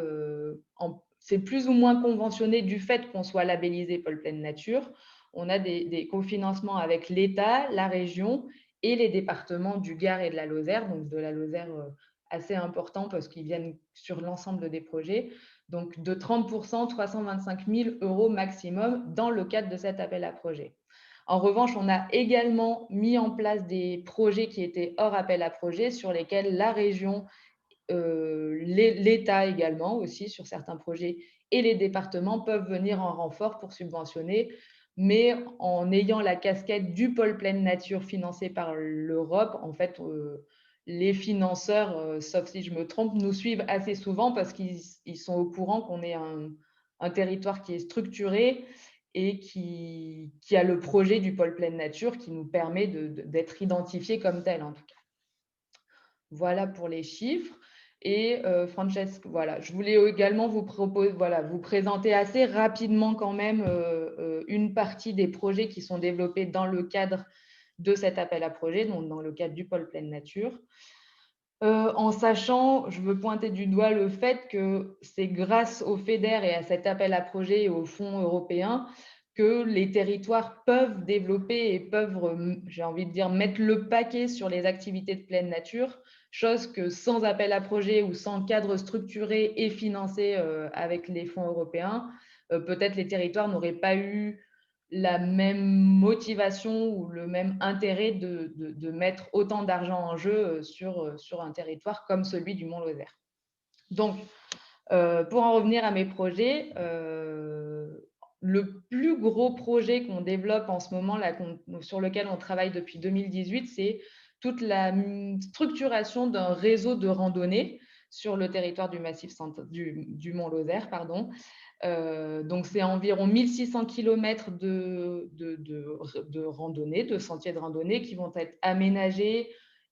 c'est plus ou moins conventionné du fait qu'on soit labellisé pôle pleine nature. On a des cofinancements avec l'État, la région et les départements du Gard et de la Lozère, donc de la Lozère assez important parce qu'ils viennent sur l'ensemble des projets. Donc de 30%, 325 000 euros maximum dans le cadre de cet appel à projet. En revanche, on a également mis en place des projets qui étaient hors appel à projet sur lesquels la région, l'État également aussi sur certains projets et les départements peuvent venir en renfort pour subventionner, mais en ayant la casquette du pôle pleine nature financé par l'Europe, en fait, les financeurs, sauf si je me trompe, nous suivent assez souvent parce qu'ils sont au courant qu'on est un territoire qui est structuré et qui a le projet du pôle pleine nature qui nous permet d'être identifié comme tel en tout cas. Voilà pour les chiffres. Et Francesca, voilà, je voulais également vous présenter assez rapidement quand même une partie des projets qui sont développés dans le cadre de cet appel à projet, donc dans le cadre du pôle pleine nature. En sachant, je veux pointer du doigt le fait que c'est grâce au FEDER et à cet appel à projet et aux fonds européens que les territoires peuvent développer et peuvent, j'ai envie de dire, mettre le paquet sur les activités de pleine nature, chose que sans appel à projet ou sans cadre structuré et financé avec les fonds européens, peut-être les territoires n'auraient pas eu la même motivation ou le même intérêt de mettre autant d'argent en jeu sur un territoire comme celui du Mont-Lozère. Donc, pour en revenir à mes projets, le plus gros projet qu'on développe en ce moment, là, sur lequel on travaille depuis 2018, c'est toute la structuration d'un réseau de randonnée sur le territoire du massif du Mont-Lozère, pardon. Donc, c'est environ 1600 km de randonnée, de sentiers de randonnée qui vont être aménagés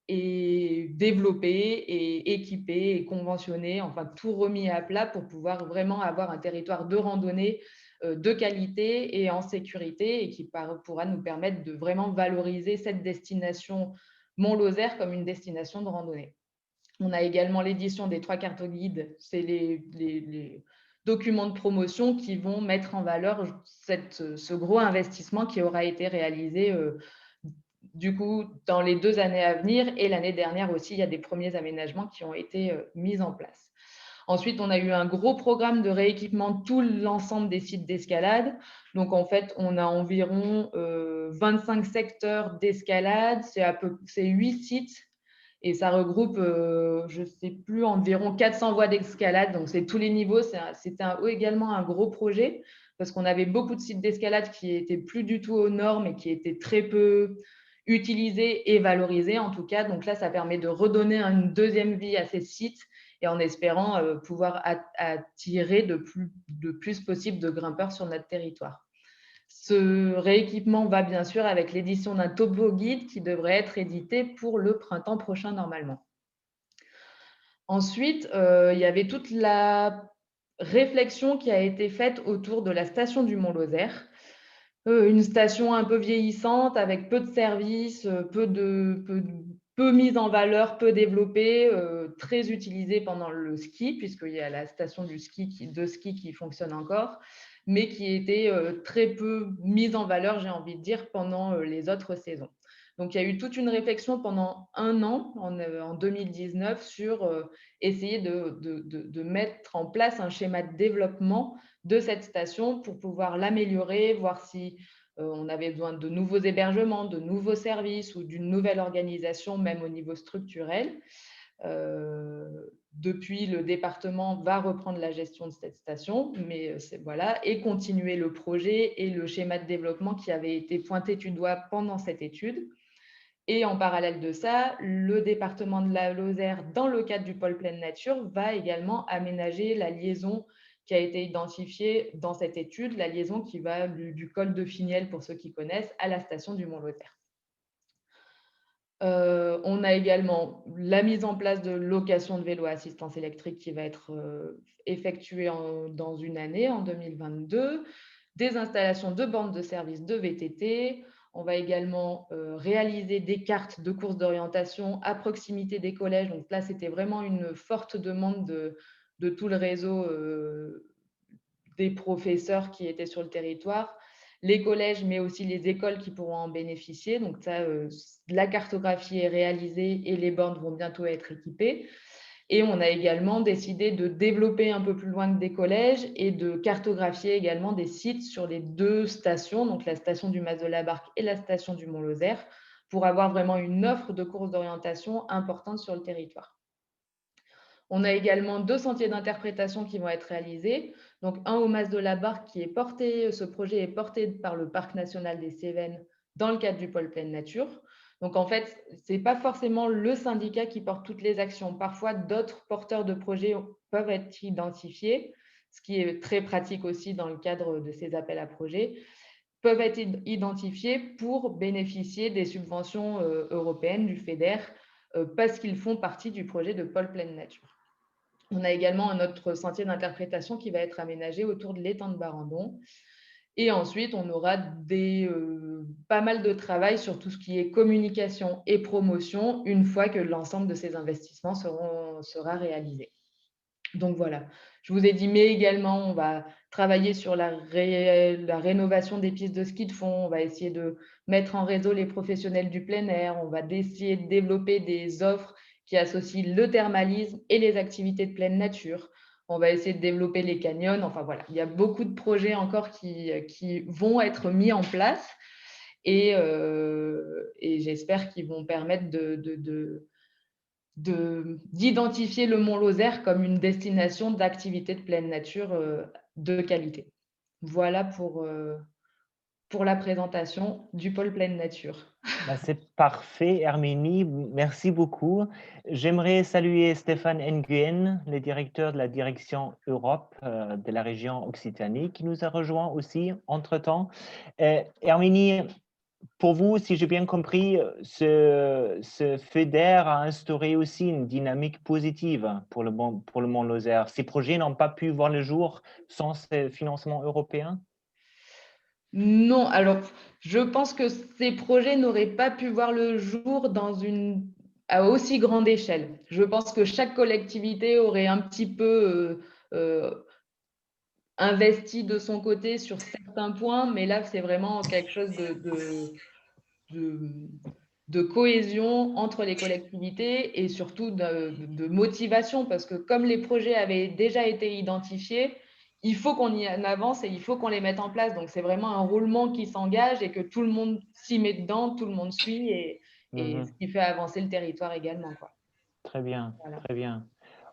et développés et équipés et conventionnés, enfin tout remis à plat pour pouvoir vraiment avoir un territoire de randonnée de qualité et en sécurité et qui pourra nous permettre de vraiment valoriser cette destination Mont-Lozère comme une destination de randonnée. On a également l'édition des 3 cartes guides, c'est les documents de promotion qui vont mettre en valeur ce gros investissement qui aura été réalisé du coup dans les 2 années à venir et l'année dernière aussi, il y a des premiers aménagements qui ont été mis en place. Ensuite, on a eu un gros programme de rééquipement de tout l'ensemble des sites d'escalade. Donc, en fait, on a environ 25 secteurs d'escalade, c'est 8 sites et ça regroupe, je ne sais plus, environ 400 voies d'escalade. Donc, c'est tous les niveaux. C'était également un gros projet parce qu'on avait beaucoup de sites d'escalade qui n'étaient plus du tout aux normes et qui étaient très peu utilisés et valorisés en tout cas. Donc là, ça permet de redonner une deuxième vie à ces sites et en espérant pouvoir attirer de plus possible de grimpeurs sur notre territoire. ce rééquipement va bien sûr avec l'édition d'un topo guide qui devrait être édité pour le printemps prochain normalement. Ensuite, il y avait toute la réflexion qui a été faite autour de la station du Mont-Lozère. Une station un peu vieillissante avec peu de services, peu mise en valeur, peu développée, très utilisée pendant le ski, puisqu'il y a la station de ski qui fonctionne encore, mais qui était très peu mise en valeur, j'ai envie de dire, pendant les autres saisons. Donc, il y a eu toute une réflexion pendant un an, en 2019, sur essayer de mettre en place un schéma de développement de cette station pour pouvoir l'améliorer, voir si on avait besoin de nouveaux hébergements, de nouveaux services ou d'une nouvelle organisation, même au niveau structurel. Depuis, le département va reprendre la gestion de cette station, mais voilà, et continuer le projet et le schéma de développement qui avait été pointé du doigt pendant cette étude. Et en parallèle de ça, le département de la Lozère, dans le cadre du pôle pleine nature, va également aménager la liaison qui a été identifiée dans cette étude, la liaison qui va du col de Finiel, pour ceux qui connaissent, à la station du Mont-Lozère. On a également la mise en place de location de vélos à assistance électrique qui va être effectuée dans une année, en 2022, des installations de bornes de service de VTT. On va également réaliser des cartes de courses d'orientation à proximité des collèges. Donc là, c'était vraiment une forte demande de tout le réseau des professeurs qui étaient sur le territoire, les collèges, mais aussi les écoles qui pourront en bénéficier. Donc ça, la cartographie est réalisée et les bornes vont bientôt être équipées. Et on a également décidé de développer un peu plus loin que des collèges et de cartographier également des sites sur les deux stations, donc la station du Mas de la Barque et la station du Mont-Lozère, pour avoir vraiment une offre de courses d'orientation importante sur le territoire. On a également 2 sentiers d'interprétation qui vont être réalisés. Donc, un au Mas de la Barque qui est porté, ce projet est porté par le Parc national des Cévennes dans le cadre du pôle pleine nature. Donc, en fait, ce n'est pas forcément le syndicat qui porte toutes les actions. Parfois, d'autres porteurs de projets peuvent être identifiés, ce qui est très pratique aussi dans le cadre de ces appels à projets, peuvent être identifiés pour bénéficier des subventions européennes du FEDER parce qu'ils font partie du projet de pôle pleine nature. On a également un autre sentier d'interprétation qui va être aménagé autour de l'étang de Barandon. Et ensuite, on aura pas mal de travail sur tout ce qui est communication et promotion une fois que l'ensemble de ces investissements sera réalisé. Donc voilà, je vous ai dit, mais également, on va travailler sur la rénovation des pistes de ski de fond, on va essayer de mettre en réseau les professionnels du plein air, on va essayer de développer des offres qui associent le thermalisme et les activités de pleine nature. On va essayer de développer les canyons. Enfin voilà, il y a beaucoup de projets encore qui vont être mis en place et j'espère qu'ils vont permettre d'identifier le Mont-Lozère comme une destination d'activités de pleine nature de qualité. Voilà pour la présentation du pôle pleine nature. C'est parfait, Herminie. Merci beaucoup. J'aimerais saluer Stéphane Nguyen, le directeur de la direction Europe de la région Occitanie, qui nous a rejoint aussi entre-temps. Herminie, pour vous, si j'ai bien compris, ce FEDER a instauré aussi une dynamique positive pour le Mont-Lozère. Ces projets n'ont pas pu voir le jour sans ce financement européen? Non, alors je pense que ces projets n'auraient pas pu voir le jour à aussi grande échelle. Je pense que chaque collectivité aurait un petit peu investi de son côté sur certains points, mais là, c'est vraiment quelque chose de cohésion entre les collectivités et surtout de motivation, parce que comme les projets avaient déjà été identifiés, il faut qu'on y avance et il faut qu'on les mette en place. Donc, c'est vraiment un roulement qui s'engage et que tout le monde s'y met dedans, tout le monde suit et ce qui fait avancer le territoire également, quoi. Très bien, Voilà. très bien.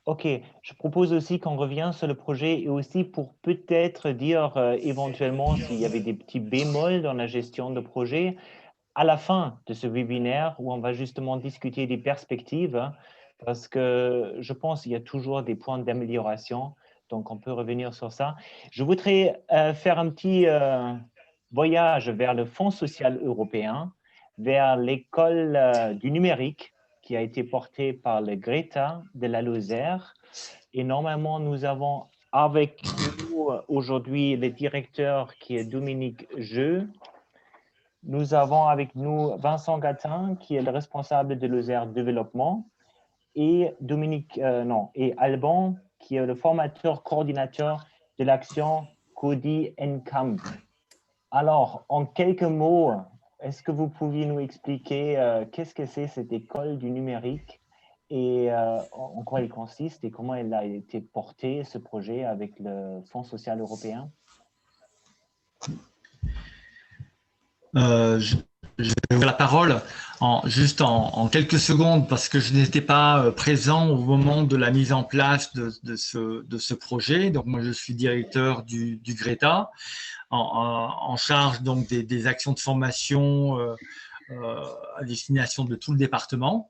OK, je propose aussi qu'on revienne sur le projet et aussi pour peut-être dire éventuellement s'il y avait des petits bémols dans la gestion de projet à la fin de ce webinaire où on va justement discuter des perspectives parce que je pense qu'il y a toujours des points d'amélioration, donc on peut revenir sur ça. Je voudrais faire un petit voyage vers le Fonds social européen, vers l'école du numérique qui a été portée par le Greta de la Lozère. Et normalement, nous avons avec nous aujourd'hui le directeur qui est Dominique Jeu. Nous avons avec nous Vincent Gatin qui est le responsable de Lozère Développement et et Alban qui est le formateur coordinateur de l'action Cody Camp. Alors, en quelques mots, est-ce que vous pouviez nous expliquer qu'est-ce que c'est cette école du numérique et en quoi elle consiste et comment elle a été portée, ce projet, avec le Fonds social européen? Je vais ouvrir la parole juste en quelques secondes parce que je n'étais pas présent au moment de la mise en place de ce projet. Donc, moi, je suis directeur du Greta en charge donc des actions de formation à destination de tout le département.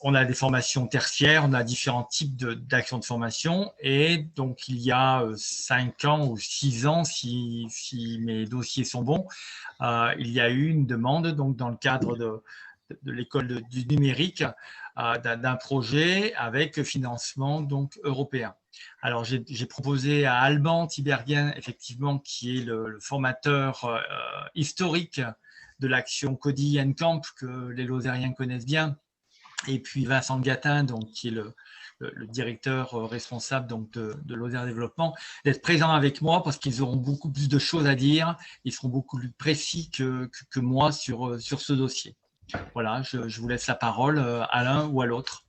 On a des formations tertiaires, on a différents types d'actions de formation et donc il y a 5 ans ou 6 ans, si mes dossiers sont bons, il y a eu une demande donc dans le cadre de l'école du numérique d'un projet avec financement donc européen. Alors j'ai proposé à Alban Tiberghien, effectivement, qui est le formateur historique de l'action Cody Camp que les Lozériens connaissent bien, et puis Vincent Gatin, donc, qui est le directeur responsable donc, de Lozère Développement, d'être présents avec moi parce qu'ils auront beaucoup plus de choses à dire, ils seront beaucoup plus précis que moi sur ce dossier. Voilà, je vous laisse la parole à l'un ou à l'autre.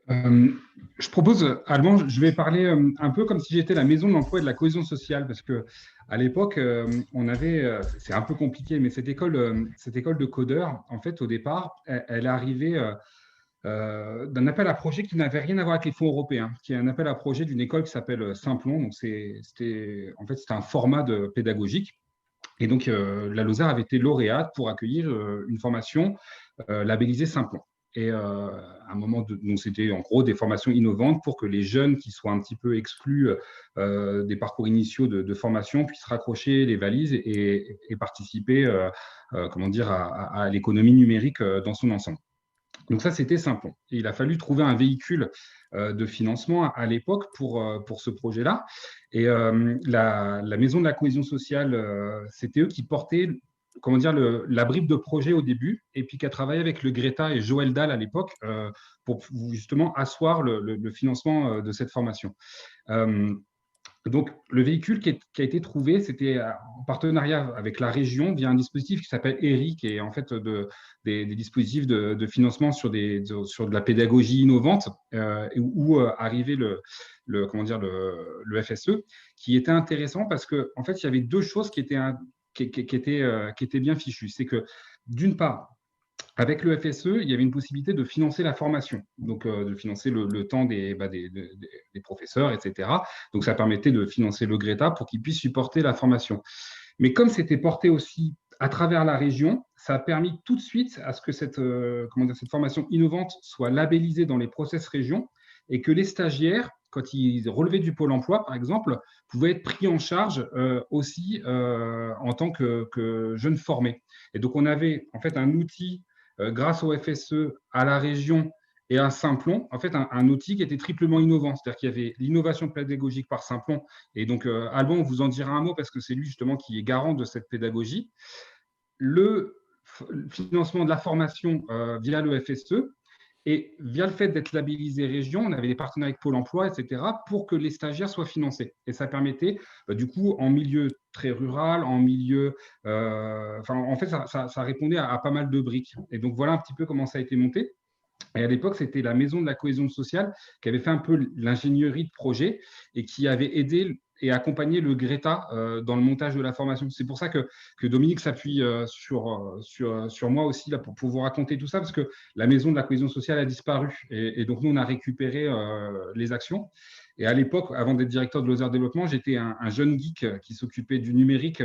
Je propose, Alban, je vais parler un peu comme si j'étais la maison de l'emploi et de la cohésion sociale, parce qu'à l'époque, on avait, c'est un peu compliqué, mais cette école de codeurs, en fait, au départ, elle est arrivée d'un appel à projet qui n'avait rien à voir avec les fonds européens, qui est un appel à projet d'une école qui s'appelle Simplon. Donc, c'était un format pédagogique. Et donc, la Lozère avait été lauréate pour accueillir une formation labellisée Simplon. Et à un moment, donc c'était en gros des formations innovantes pour que les jeunes qui soient un petit peu exclus des parcours initiaux de formation puissent raccrocher les valises et participer à l'économie numérique dans son ensemble. Donc ça, c'était Simplon. Et il a fallu trouver un véhicule de financement à l'époque pour ce projet-là. Et la Maison de la cohésion sociale, c'était eux qui portaient la bribe de projet au début, et puis qui a travaillé avec le Greta et Joël Dahl à l'époque pour justement asseoir le financement de cette formation. Donc, le véhicule qui a été trouvé, c'était en partenariat avec la région via un dispositif qui s'appelle ERI, qui est en fait des dispositifs de financement sur de la pédagogie innovante, où arrivait le FSE, qui était intéressant parce qu'en fait, il y avait deux choses qui étaient bien fichues. C'est que, d'une part, avec le FSE, il y avait une possibilité de financer la formation, donc de financer le temps des professeurs, etc. Donc, ça permettait de financer le Greta pour qu'ils puissent supporter la formation. Mais comme c'était porté aussi à travers la région, ça a permis tout de suite à ce que cette formation innovante soit labellisée dans les process régions et que les stagiaires, quand ils relevaient du Pôle emploi, par exemple, pouvaient être pris en charge aussi en tant que jeunes formés. Et donc, on avait en fait un outil grâce au FSE, à la région et à Simplon, en fait, un outil qui était triplement innovant. C'est-à-dire qu'il y avait l'innovation pédagogique par Simplon. Et donc, Alban vous en dira un mot parce que c'est lui justement qui est garant de cette pédagogie. Le financement de la formation via le FSE et via le fait d'être labellisé région, on avait des partenaires avec Pôle emploi, etc., pour que les stagiaires soient financés. Et ça permettait, du coup, en milieu très rural, en milieu… en fait, ça répondait à pas mal de briques. Et donc, voilà un petit peu comment ça a été monté. Et à l'époque, c'était la Maison de la cohésion sociale qui avait fait un peu l'ingénierie de projet et qui avait aidé et accompagné le Greta dans le montage de la formation. C'est pour ça que Dominique s'appuie sur moi aussi là, pour vous raconter tout ça, parce que la Maison de la cohésion sociale a disparu. Et donc, nous, on a récupéré les actions. Et à l'époque, avant d'être directeur de Lozère Développement, j'étais un jeune geek qui s'occupait du numérique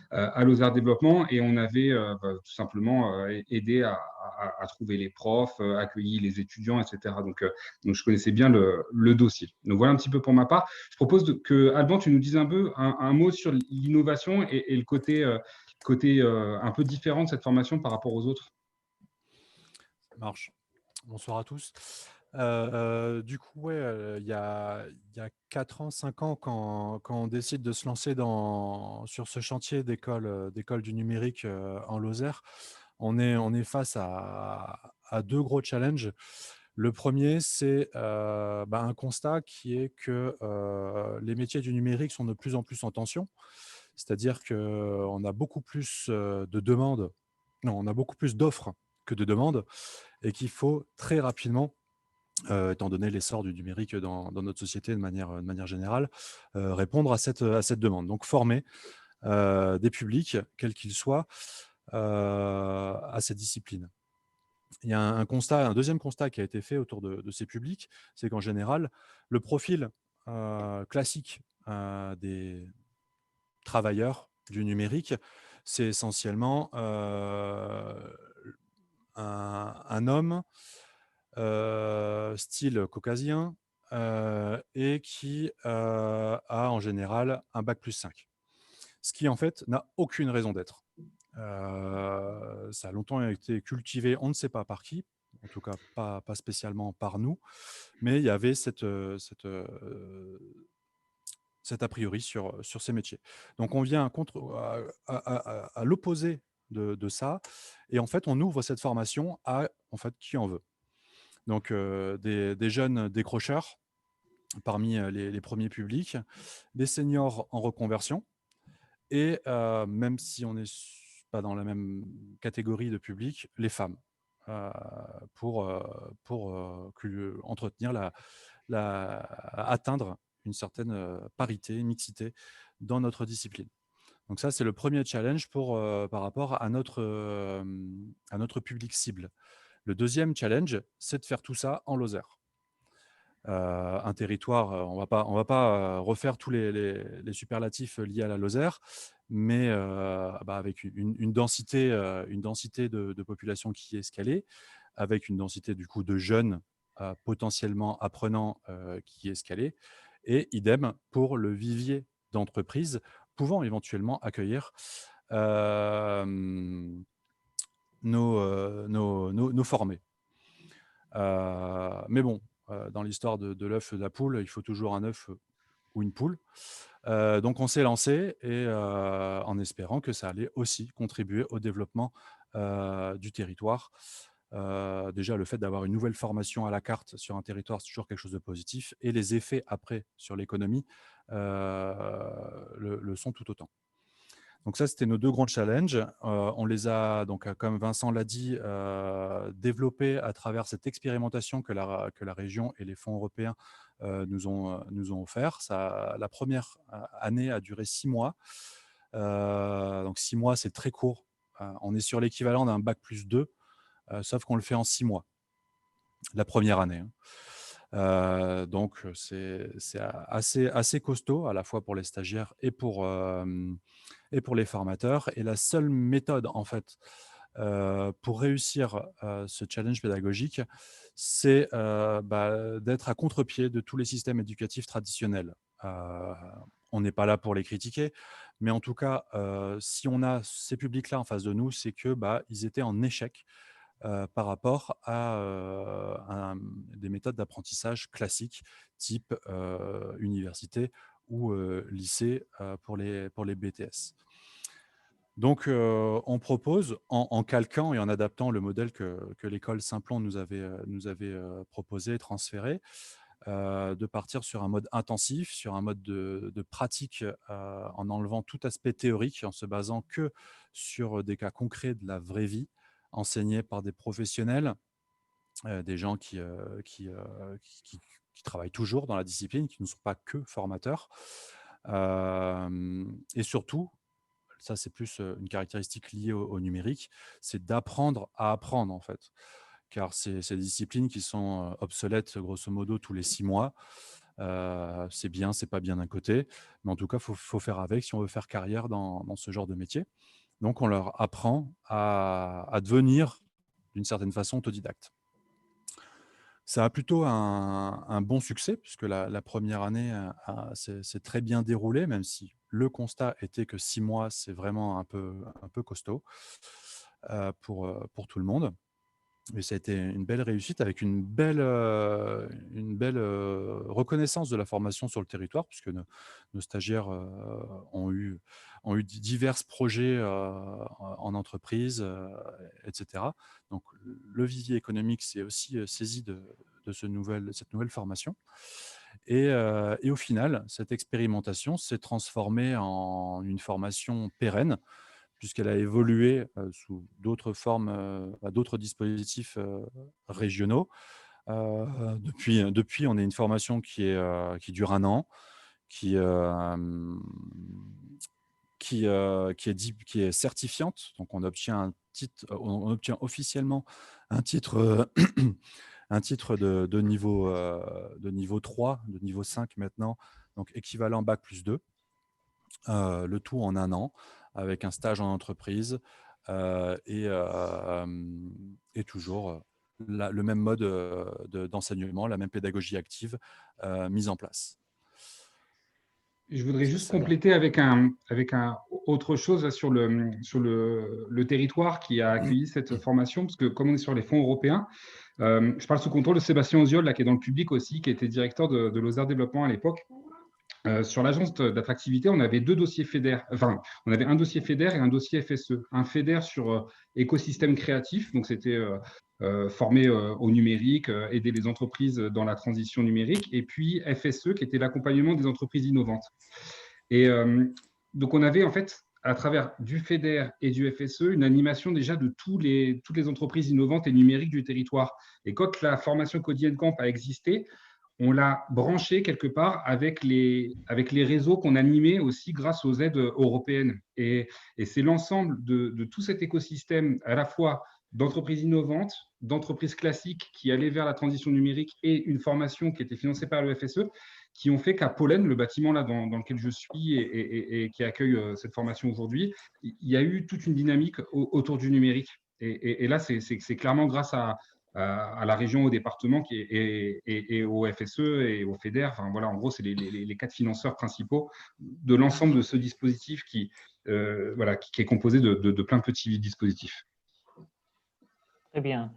à Lozère Développement et on avait tout simplement aidé à trouver les profs, accueilli les étudiants, etc. Donc je connaissais bien le dossier. Donc voilà un petit peu pour ma part. Je propose que, Alban, tu nous dises un mot sur l'innovation et le côté un peu différent de cette formation par rapport aux autres. Ça marche. Bonsoir à tous. Du coup, ouais, il y a 4 ans, 5 ans, quand on décide de se lancer sur ce chantier d'école du numérique en Lozère, on est face à 2 gros challenges. Le premier, c'est un constat qui est que les métiers du numérique sont de plus en plus en tension. C'est-à-dire qu'on a beaucoup plus de demandes, non, on a beaucoup plus d'offres que de demandes, et qu'il faut très rapidement, étant donné l'essor du numérique dans notre société de manière générale, répondre à cette demande. Donc former des publics, quels qu'ils soient, à cette discipline. Il y a un deuxième constat qui a été fait autour de ces publics, c'est qu'en général, le profil classique des travailleurs du numérique, c'est essentiellement un homme style caucasien et qui a en général un bac+5. Ce qui en fait n'a aucune raison d'être. Ça a longtemps été cultivé, on ne sait pas par qui, en tout cas pas spécialement par nous, mais il y avait cet a priori sur ces métiers. Donc on vient à l'opposé de ça, et en fait on ouvre cette formation à qui en veut. Donc des jeunes décrocheurs parmi les premiers publics, des seniors en reconversion, et même si on n'est pas dans la même catégorie de public, les femmes, pour entretenir atteindre une certaine parité, mixité dans notre discipline. Donc ça, c'est le premier challenge par rapport à notre public cible. Le deuxième challenge, c'est de faire tout ça en Lozère. Un territoire, on va pas refaire tous les superlatifs liés à la Lozère, mais avec une densité de population qui est escalée, avec une densité du coup de jeunes potentiellement apprenants qui est escalée, et idem pour le vivier d'entreprises pouvant éventuellement accueillir nos formés. Mais bon, dans l'histoire de l'œuf et de la poule, il faut toujours un œuf ou une poule. Donc on s'est lancé, et en espérant que ça allait aussi contribuer au développement du territoire. Déjà, le fait d'avoir une nouvelle formation à la carte sur un territoire, c'est toujours quelque chose de positif, et les effets après sur l'économie le sont tout autant. Donc ça, c'était nos 2 grands challenges. On les a, donc, comme Vincent l'a dit, développés à travers cette expérimentation que la région et les fonds européens nous ont offert. La première année a duré 6 mois. Donc 6 mois, c'est très court. On est sur l'équivalent d'un bac+2, sauf qu'on le fait en 6 mois, la première année. Donc c'est assez costaud, à la fois pour les stagiaires et pour les formateurs. Et la seule méthode, en fait, pour réussir ce challenge pédagogique, c'est d'être à contre-pied de tous les systèmes éducatifs traditionnels. On n'est pas là pour les critiquer, mais en tout cas, si on a ces publics-là en face de nous, c'est que ils étaient en échec par rapport à des méthodes d'apprentissage classiques, type université ou lycée pour les BTS. Donc, on propose, en calquant et en adaptant le modèle que l'école Simplon nous avait proposé et transféré, de partir sur un mode intensif, sur un mode de pratique, en enlevant tout aspect théorique, en se basant que sur des cas concrets de la vraie vie, enseignés par des professionnels, des gens qui travaillent toujours dans la discipline, qui ne sont pas que formateurs. Et surtout, ça c'est plus une caractéristique liée au numérique, c'est d'apprendre à apprendre, en fait. Car c'est des disciplines qui sont obsolètes grosso modo tous les 6 mois. C'est bien, c'est pas bien d'un côté, mais en tout cas, faut faire avec si on veut faire carrière dans ce genre de métier. Donc, on leur apprend à devenir, d'une certaine façon, autodidacte. Ça a plutôt un bon succès, puisque la première année s'est très bien déroulée, même si le constat était que 6 mois, c'est vraiment un peu costaud pour tout le monde. Mais ça a été une belle réussite avec une belle reconnaissance de la formation sur le territoire, puisque nos stagiaires ont eu divers projets en entreprise, etc. Donc, le vivier économique s'est aussi saisi de cette nouvelle formation. Et au final, cette expérimentation s'est transformée en une formation pérenne, puisqu'elle a évolué sous d'autres formes, d'autres dispositifs régionaux. Depuis, on a une formation qui dure 1 an, qui est certifiante. Donc, on obtient officiellement un titre, un titre de niveau 3, de niveau 5 maintenant, donc équivalent Bac+2, le tout en 1 an, avec un stage en entreprise et toujours le même mode d'enseignement, la même pédagogie active mise en place. Je voudrais juste compléter avec autre chose sur le territoire qui a accueilli cette formation, parce que comme on est sur les fonds européens, je parle sous contrôle de Sébastien Oziol, là, qui est dans le public aussi, qui était directeur de Lozère Développement à l'époque. Sur l'agence d'attractivité, on avait 2 dossiers FEDER. Enfin, on avait un dossier FEDER et un dossier FSE. Un FEDER sur écosystème créatif, donc c'était former au numérique, aider les entreprises dans la transition numérique, et puis FSE qui était l'accompagnement des entreprises innovantes. Et donc on avait en fait, à travers du FEDER et du FSE, une animation déjà de toutes les entreprises innovantes et numériques du territoire. Et quand la formation Cody & Camp a existé, on l'a branché quelque part avec les réseaux qu'on animait aussi grâce aux aides européennes. Et c'est l'ensemble de tout cet écosystème, à la fois d'entreprises innovantes, d'entreprises classiques qui allaient vers la transition numérique et une formation qui était financée par le FSE, qui ont fait qu'à Pollen, le bâtiment là dans lequel je suis et qui accueille cette formation aujourd'hui, il y a eu toute une dynamique autour du numérique. Et là, c'est clairement grâce à la région, au département et au FSE et au FEDER. Enfin, voilà, en gros, c'est les 4 financeurs principaux de l'ensemble de ce dispositif qui est composé de plein de petits dispositifs. Très bien.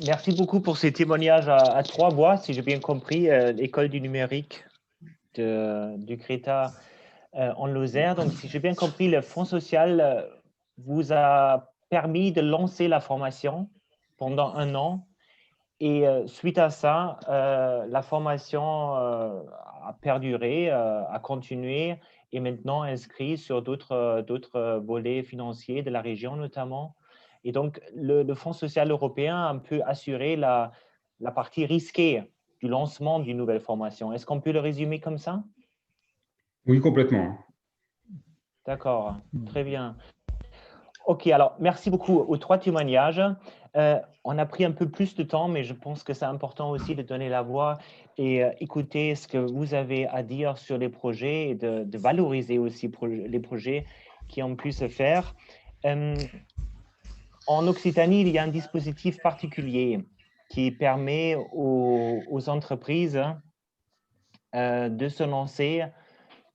Merci beaucoup pour ces témoignages à 3 voix, si j'ai bien compris, l'école du numérique du CRETA en Lozère. Donc, si j'ai bien compris, le Fonds social vous a permis de lancer la formation pendant 1 an. Et suite à ça, la formation a perduré, a continué et maintenant inscrit sur d'autres volets financiers de la région notamment. Et donc, le Fonds social européen a un peu assuré la partie risquée du lancement d'une nouvelle formation. Est-ce qu'on peut le résumer comme ça? Oui, complètement. D'accord, très bien. OK, alors merci beaucoup aux 3 témoignages. On a pris un peu plus de temps, mais je pense que c'est important aussi de donner la voix et écouter ce que vous avez à dire sur les projets et de valoriser aussi les projets qui ont pu se faire. En Occitanie, il y a un dispositif particulier qui permet aux entreprises de se lancer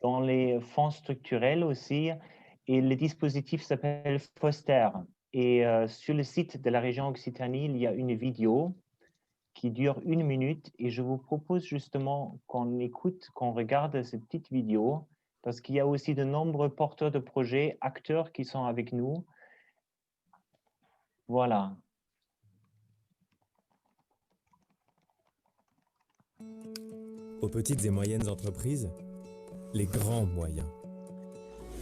dans les fonds structurels aussi. Et le dispositif s'appelle Foster. Et sur le site de la région Occitanie, il y a une vidéo qui dure 1 minute. Et je vous propose justement qu'on écoute, qu'on regarde cette petite vidéo, parce qu'il y a aussi de nombreux porteurs de projets, acteurs qui sont avec nous. Voilà. Aux petites et moyennes entreprises, les grands moyens.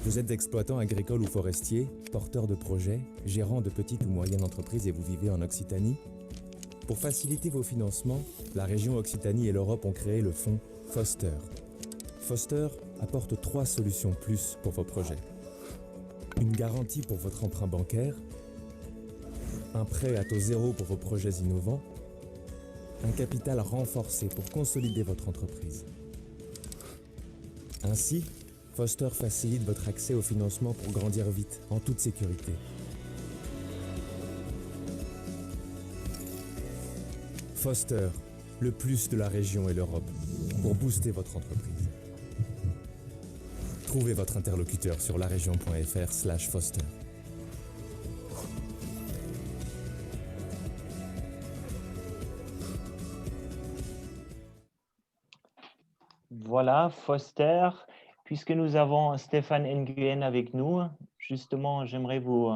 Vous êtes exploitant agricole ou forestier, porteur de projets, gérant de petites ou moyennes entreprises et vous vivez en Occitanie? Pour faciliter vos financements, la région Occitanie et l'Europe ont créé le fonds Foster. Foster apporte 3 solutions plus pour vos projets. Une garantie pour votre emprunt bancaire, un prêt à taux 0 pour vos projets innovants, un capital renforcé pour consolider votre entreprise. Ainsi, Foster facilite votre accès au financement pour grandir vite, en toute sécurité. Foster, le plus de la région et l'Europe, pour booster votre entreprise. Trouvez votre interlocuteur sur laregion.fr/Foster. Voilà, Foster. Puisque nous avons Stéphane Nguyen avec nous, justement, j'aimerais vous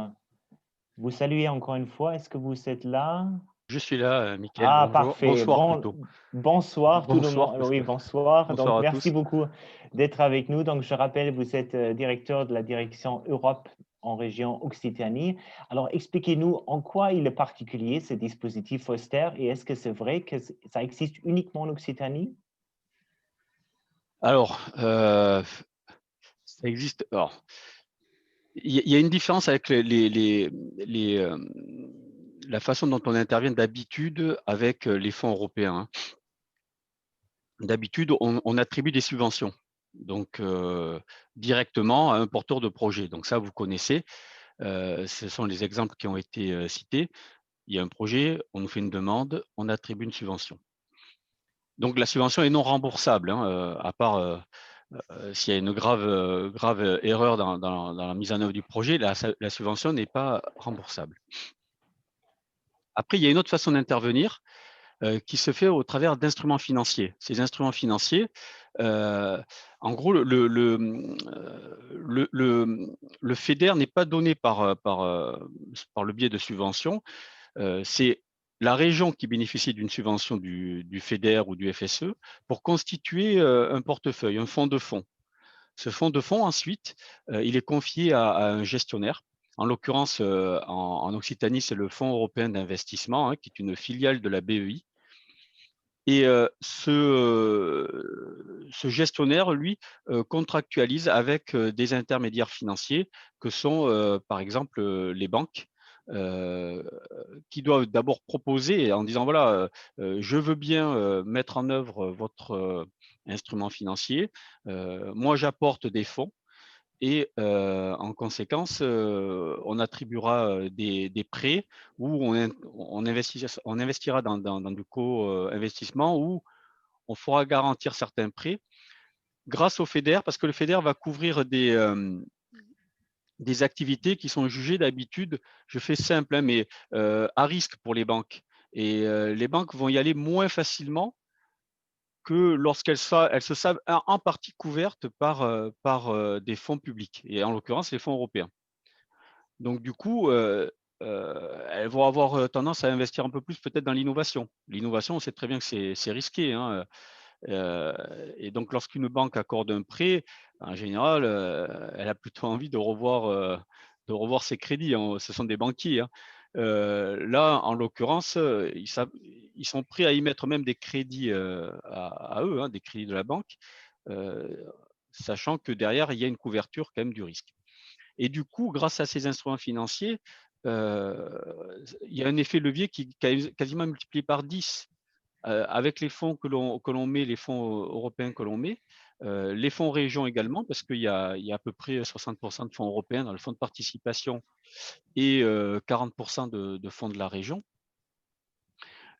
saluer encore une fois. Est-ce que vous êtes là? Je suis là, Mickaël. Ah, Bonjour. parfait. Bonsoir plutôt. Bonsoir tout le Bonsoir, monde. parce Oui, que- bonsoir. Bonsoir Donc, à merci tous. beaucoup d'être avec nous. Donc, je rappelle, vous êtes directeur de la direction Europe en région Occitanie. Alors, expliquez-nous en quoi il est particulier, ce dispositif Foster, et est-ce que c'est vrai que ça existe uniquement en Occitanie? Alors, ça existe. Alors, il y a une différence avec la façon dont on intervient d'habitude avec les fonds européens. D'habitude, on attribue des subventions, donc directement à un porteur de projet. Donc ça, vous connaissez. Ce sont les exemples qui ont été cités. Il y a un projet, on nous fait une demande, on attribue une subvention. Donc la subvention est non remboursable, à part s'il y a une grave erreur dans la mise en œuvre du projet, la subvention n'est pas remboursable. Après, il y a une autre façon d'intervenir qui se fait au travers d'instruments financiers. Ces instruments financiers, en gros, le FEDER n'est pas donné par le biais de subventions. C'est la région qui bénéficie d'une subvention du FEDER ou du FSE pour constituer un portefeuille, un fonds de fonds. Ce fonds de fonds, ensuite, il est confié à un gestionnaire. En l'occurrence, en Occitanie, c'est le Fonds européen d'investissement, qui est une filiale de la BEI. Et ce gestionnaire, lui, contractualise avec des intermédiaires financiers que sont, par exemple, les banques, qui doivent d'abord proposer en disant, voilà, je veux bien mettre en œuvre votre instrument financier, moi j'apporte des fonds. Et en conséquence, on attribuera des prêts où on investira dans du co-investissement où on fera garantir certains prêts grâce au FEDER, parce que le FEDER va couvrir des activités qui sont jugées d'habitude, je fais simple, mais à risque pour les banques. Et les banques vont y aller moins facilement que lorsqu'elles se savent en partie couvertes par des fonds publics, et en l'occurrence les fonds européens. Donc du coup, elles vont avoir tendance à investir un peu plus peut-être dans l'innovation. L'innovation, on sait très bien que c'est risqué. Et donc lorsqu'une banque accorde un prêt, en général, elle a plutôt envie de revoir ses crédits. Ce sont des banquiers. Là, en l'occurrence, ils sont prêts à y mettre même des crédits à eux, des crédits de la banque, sachant que derrière, il y a une couverture quand même du risque. Et du coup, grâce à ces instruments financiers, il y a un effet levier qui est quasiment multiplié par 10 avec les fonds que l'on met, les fonds européens que l'on met, les fonds régions également, parce qu'il y a à peu près 60% de fonds européens dans le fonds de participation et 40% de fonds de la région.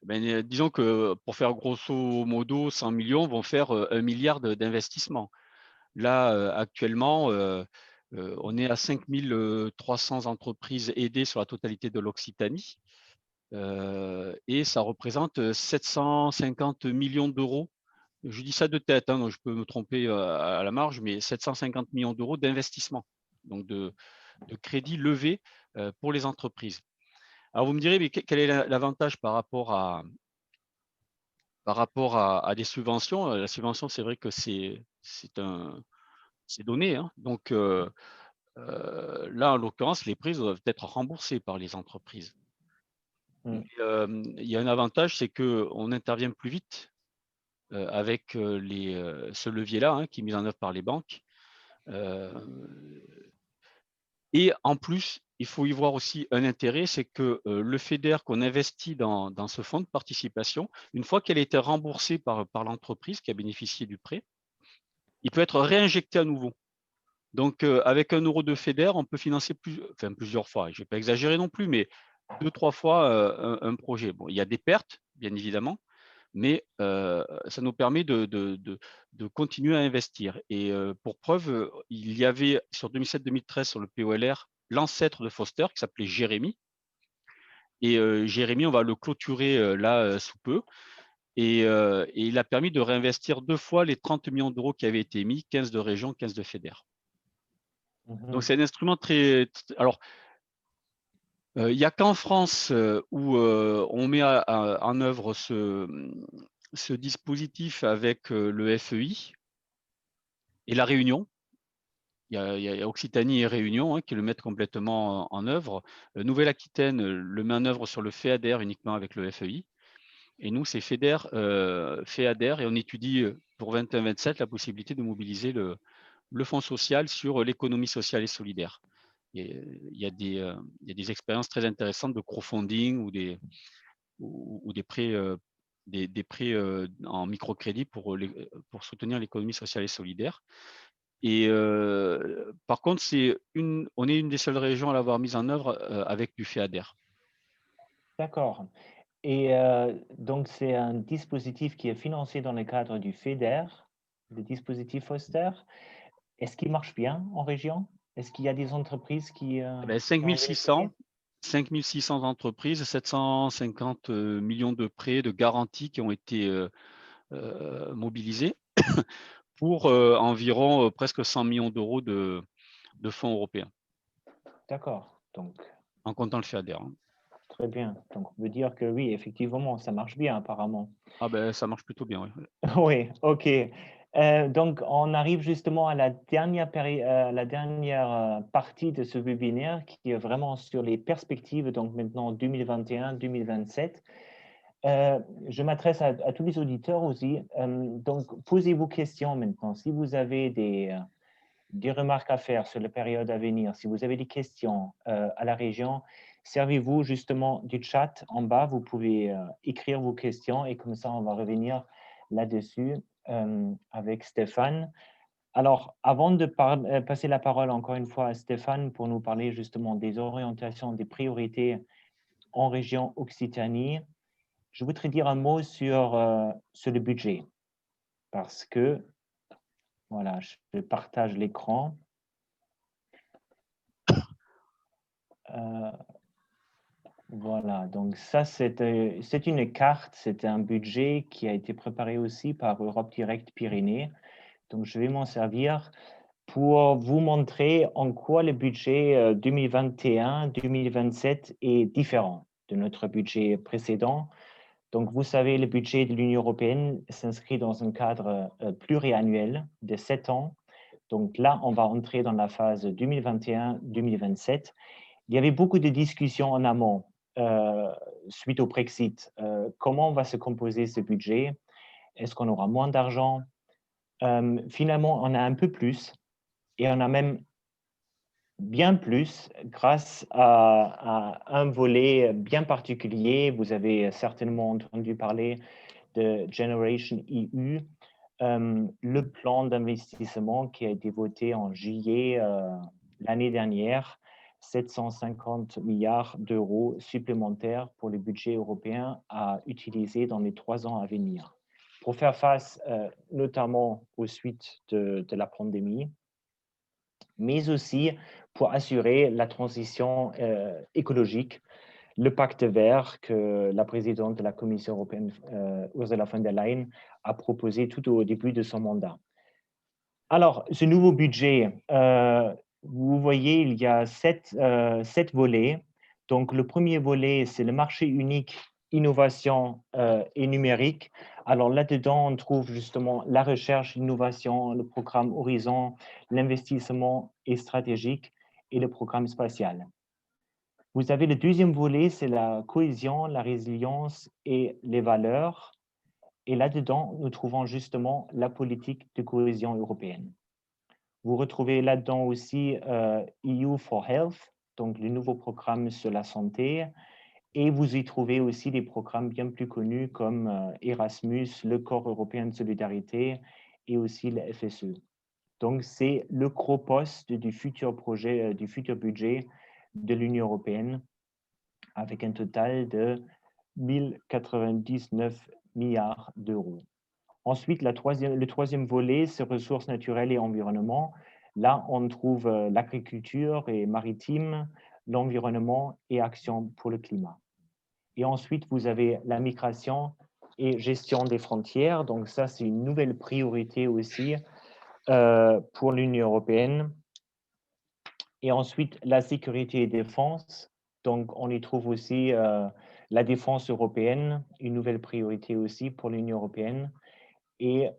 Disons que pour faire grosso modo 100 millions vont faire 1 milliard d'investissements. Là, actuellement, on est à 5300 entreprises aidées sur la totalité de l'Occitanie et ça représente 750 millions d'euros. Je dis ça de tête, donc je peux me tromper à la marge, mais 750 millions d'euros d'investissement, donc de crédits levés pour les entreprises. Alors vous me direz, mais quel est l'avantage par rapport à des subventions? La subvention, c'est vrai que c'est donné. Donc là, en l'occurrence, les prix doivent être remboursés par les entreprises. Il y a un avantage, c'est qu'on intervient plus vite avec ce levier-là qui est mis en œuvre par les banques. Et en plus, il faut y voir aussi un intérêt, c'est que le FEDER qu'on investit dans ce fonds de participation, une fois qu'elle a été remboursée par l'entreprise qui a bénéficié du prêt, il peut être réinjecté à nouveau. Donc, avec 1 euro de FEDER, on peut financer plusieurs fois. Je ne vais pas exagérer non plus, mais 2-3 fois un projet. Bon, il y a des pertes, bien évidemment, mais ça nous permet de continuer à investir. Et pour preuve, il y avait sur 2007-2013 sur le POLR l'ancêtre de Foster qui s'appelait Jérémy. Et Jérémy, on va le clôturer là sous peu. Et il a permis de réinvestir 2 fois les 30 millions d'euros qui avaient été émis, 15 de région, 15 de FEDER. Donc, c'est un instrument très… Alors, il n'y a qu'en France où on met en œuvre ce dispositif avec le FEI et la Réunion. Il y a Occitanie et Réunion qui le mettent complètement en œuvre. Nouvelle-Aquitaine le met en œuvre sur le FEADER uniquement avec le FEI. Et nous, c'est FEDER, FEADER, et on étudie pour 21-27 la possibilité de mobiliser le fonds social sur l'économie sociale et solidaire. Et il y a des expériences très intéressantes de crowdfunding ou des prêts, des prêts en microcrédit pour soutenir l'économie sociale et solidaire. Et par contre, on est une des seules régions à l'avoir mise en œuvre avec du FEADER. D'accord. Et donc, c'est un dispositif qui est financé dans le cadre du FEDER, le dispositif Foster. Est-ce qu'il marche bien en région? Est-ce qu'il y a des entreprises qui… 5600 entreprises, 750 millions de prêts, de garanties qui ont été mobilisés pour environ presque 100 millions d'euros de fonds européens. D'accord. Donc, en comptant le FEADER. Très bien. Donc, on peut dire que oui, effectivement, ça marche bien apparemment. Ah ben, ça marche plutôt bien, oui. Oui, OK. Donc, on arrive justement à la dernière partie de ce webinaire qui est vraiment sur les perspectives, donc maintenant 2021-2027. Je m'adresse à tous les auditeurs aussi. Donc, posez-vous questions maintenant. Si vous avez des remarques à faire sur la période à venir, si vous avez des questions à la région, servez-vous justement du chat en bas. Vous pouvez écrire vos questions et comme ça, on va revenir là-dessus avec Stéphane. Alors, avant de passer la parole encore une fois à Stéphane pour nous parler justement des orientations, des priorités en région Occitanie, je voudrais dire un mot sur le budget parce que, voilà, je partage l'écran. Voilà, donc ça, c'est une carte, c'est un budget qui a été préparé aussi par Europe Direct Pyrénées. Donc, je vais m'en servir pour vous montrer en quoi le budget 2021-2027 est différent de notre budget précédent. Donc, vous savez, le budget de l'Union européenne s'inscrit dans un cadre pluriannuel de 7 ans. Donc là, on va entrer dans la phase 2021-2027. Il y avait beaucoup de discussions en amont suite au Brexit. Comment va se composer ce budget? Est-ce qu'on aura moins d'argent? Finalement, on a un peu plus et on a même bien plus grâce à un volet bien particulier. Vous avez certainement entendu parler de Generation EU, le plan d'investissement qui a été voté en juillet l'année dernière, 750 milliards d'euros supplémentaires pour le budget européen à utiliser dans les 3 ans à venir pour faire face notamment aux suites de la pandémie, mais aussi pour assurer la transition écologique, le pacte vert que la présidente de la Commission européenne, Ursula von der Leyen, a proposé tout au début de son mandat. Alors, ce nouveau budget, vous voyez, il y a 7 volets. Donc, le premier volet, c'est le marché unique, innovation et numérique. Alors, là-dedans, on trouve justement la recherche, l'innovation, le programme Horizon, l'investissement et stratégique et le programme spatial. Vous avez le deuxième volet, c'est la cohésion, la résilience et les valeurs. Et là-dedans, nous trouvons justement la politique de cohésion européenne. Vous retrouvez là-dedans aussi EU for Health, donc le nouveau programme sur la santé. Et vous y trouvez aussi des programmes bien plus connus comme Erasmus, le Corps européen de solidarité et aussi le FSE. Donc, c'est le gros poste du futur projet, du futur budget de l'Union européenne, avec un total de 1099 milliards d'euros. Ensuite, le troisième volet, c'est ressources naturelles et environnement. Là, on trouve l'agriculture et maritime, l'environnement et action pour le climat. Et ensuite, vous avez la migration et gestion des frontières. Donc ça, c'est une nouvelle priorité aussi pour l'Union européenne. Et ensuite, la sécurité et défense. Donc, on y trouve aussi la défense européenne, une nouvelle priorité aussi pour l'Union européenne. Et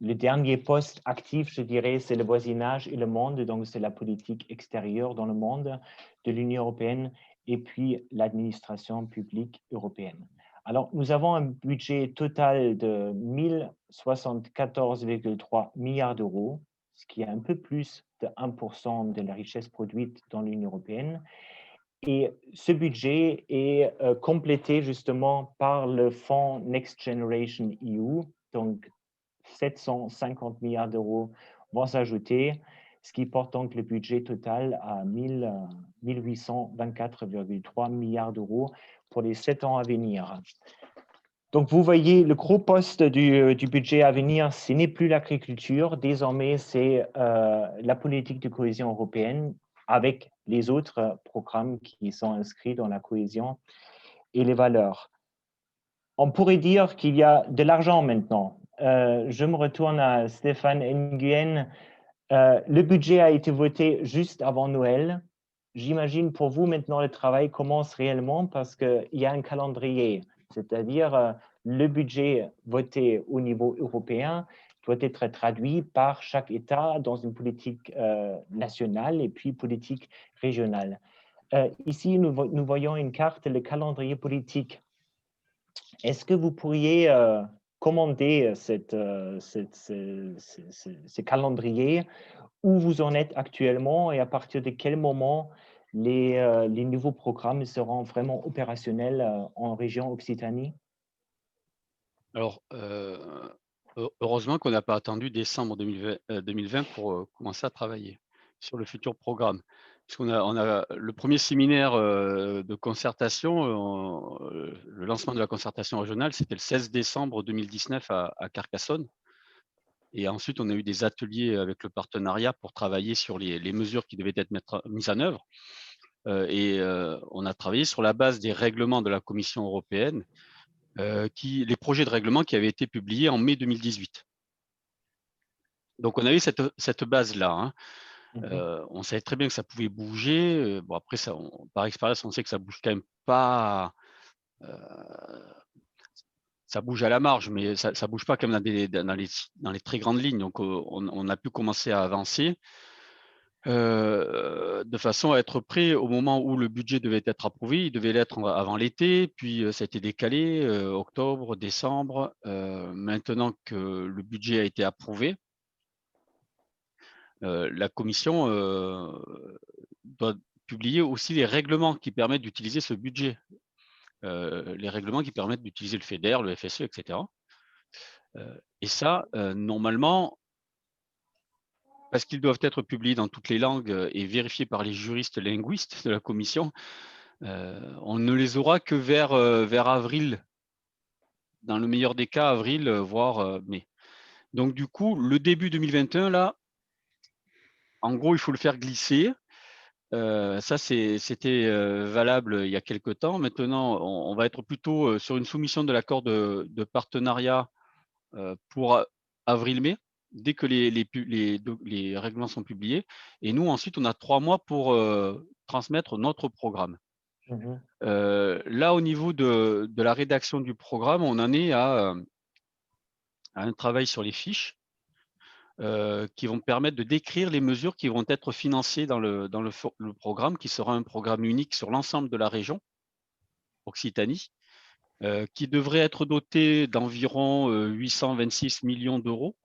le dernier poste actif, je dirais, c'est le voisinage et le monde. Donc, c'est la politique extérieure dans le monde de l'Union européenne et puis l'administration publique européenne. Alors, nous avons un budget total de 1074,3 milliards d'euros, ce qui est un peu plus de 1% de la richesse produite dans l'Union européenne. Et ce budget est complété justement par le fonds Next Generation EU, donc 750 milliards d'euros vont s'ajouter, ce qui porte donc le budget total à 1824,3 milliards d'euros pour les 7 ans à venir. Donc, vous voyez, le gros poste du budget à venir, ce n'est plus l'agriculture. Désormais, c'est la politique de cohésion européenne avec les autres programmes qui sont inscrits dans la cohésion et les valeurs. On pourrait dire qu'il y a de l'argent maintenant. Je me retourne à Stéphane Nguyen. Le budget a été voté juste avant Noël. J'imagine pour vous maintenant le travail commence réellement parce qu'il y a un calendrier, c'est-à-dire le budget voté au niveau européen doit être traduit par chaque État dans une politique nationale et puis politique régionale. Ici, nous voyons une carte, le calendrier politique. Est-ce que vous pourriez commenter ce calendrier, où vous en êtes actuellement et à partir de quel moment les nouveaux programmes seront vraiment opérationnels en région Occitanie? Alors, heureusement qu'on n'a pas attendu décembre 2020 pour commencer à travailler sur le futur programme. Parce qu'on a le premier séminaire de concertation, le lancement de la concertation régionale, c'était le 16 décembre 2019 à Carcassonne. Et ensuite, on a eu des ateliers avec le partenariat pour travailler sur les mesures qui devaient être mises en œuvre. On a travaillé sur la base des règlements de la Commission européenne, les projets de règlement qui avaient été publiés en mai 2018. Donc, on a eu cette base-là. Hein. On savait très bien que ça pouvait bouger. Bon, après, par expérience, on sait que ça bouge quand même pas. Ça bouge à la marge, mais ça ne bouge pas quand même dans les très grandes lignes. Donc, on a pu commencer à avancer de façon à être prêt au moment où le budget devait être approuvé. Il devait l'être avant l'été, puis ça a été décalé, octobre, décembre. Maintenant que le budget a été approuvé, la Commission doit publier aussi les règlements qui permettent d'utiliser ce budget, les règlements qui permettent d'utiliser le FEDER, le FSE, etc. Et ça, normalement, parce qu'ils doivent être publiés dans toutes les langues et vérifiés par les juristes linguistes de la Commission, on ne les aura que vers avril, dans le meilleur des cas, avril, voire mai. Donc, du coup, le début 2021, là, en gros, il faut le faire glisser. Ça, c'était valable il y a quelque temps. Maintenant, on va être plutôt sur une soumission de l'accord de partenariat pour avril-mai, dès que les règlements sont publiés. Et nous, ensuite, on a 3 mois pour transmettre notre programme. Là, au niveau de la rédaction du programme, on en est à un travail sur les fiches qui vont permettre de décrire les mesures qui vont être financées dans le programme, qui sera un programme unique sur l'ensemble de la région Occitanie, qui devrait être doté d'environ 826 millions d'euros,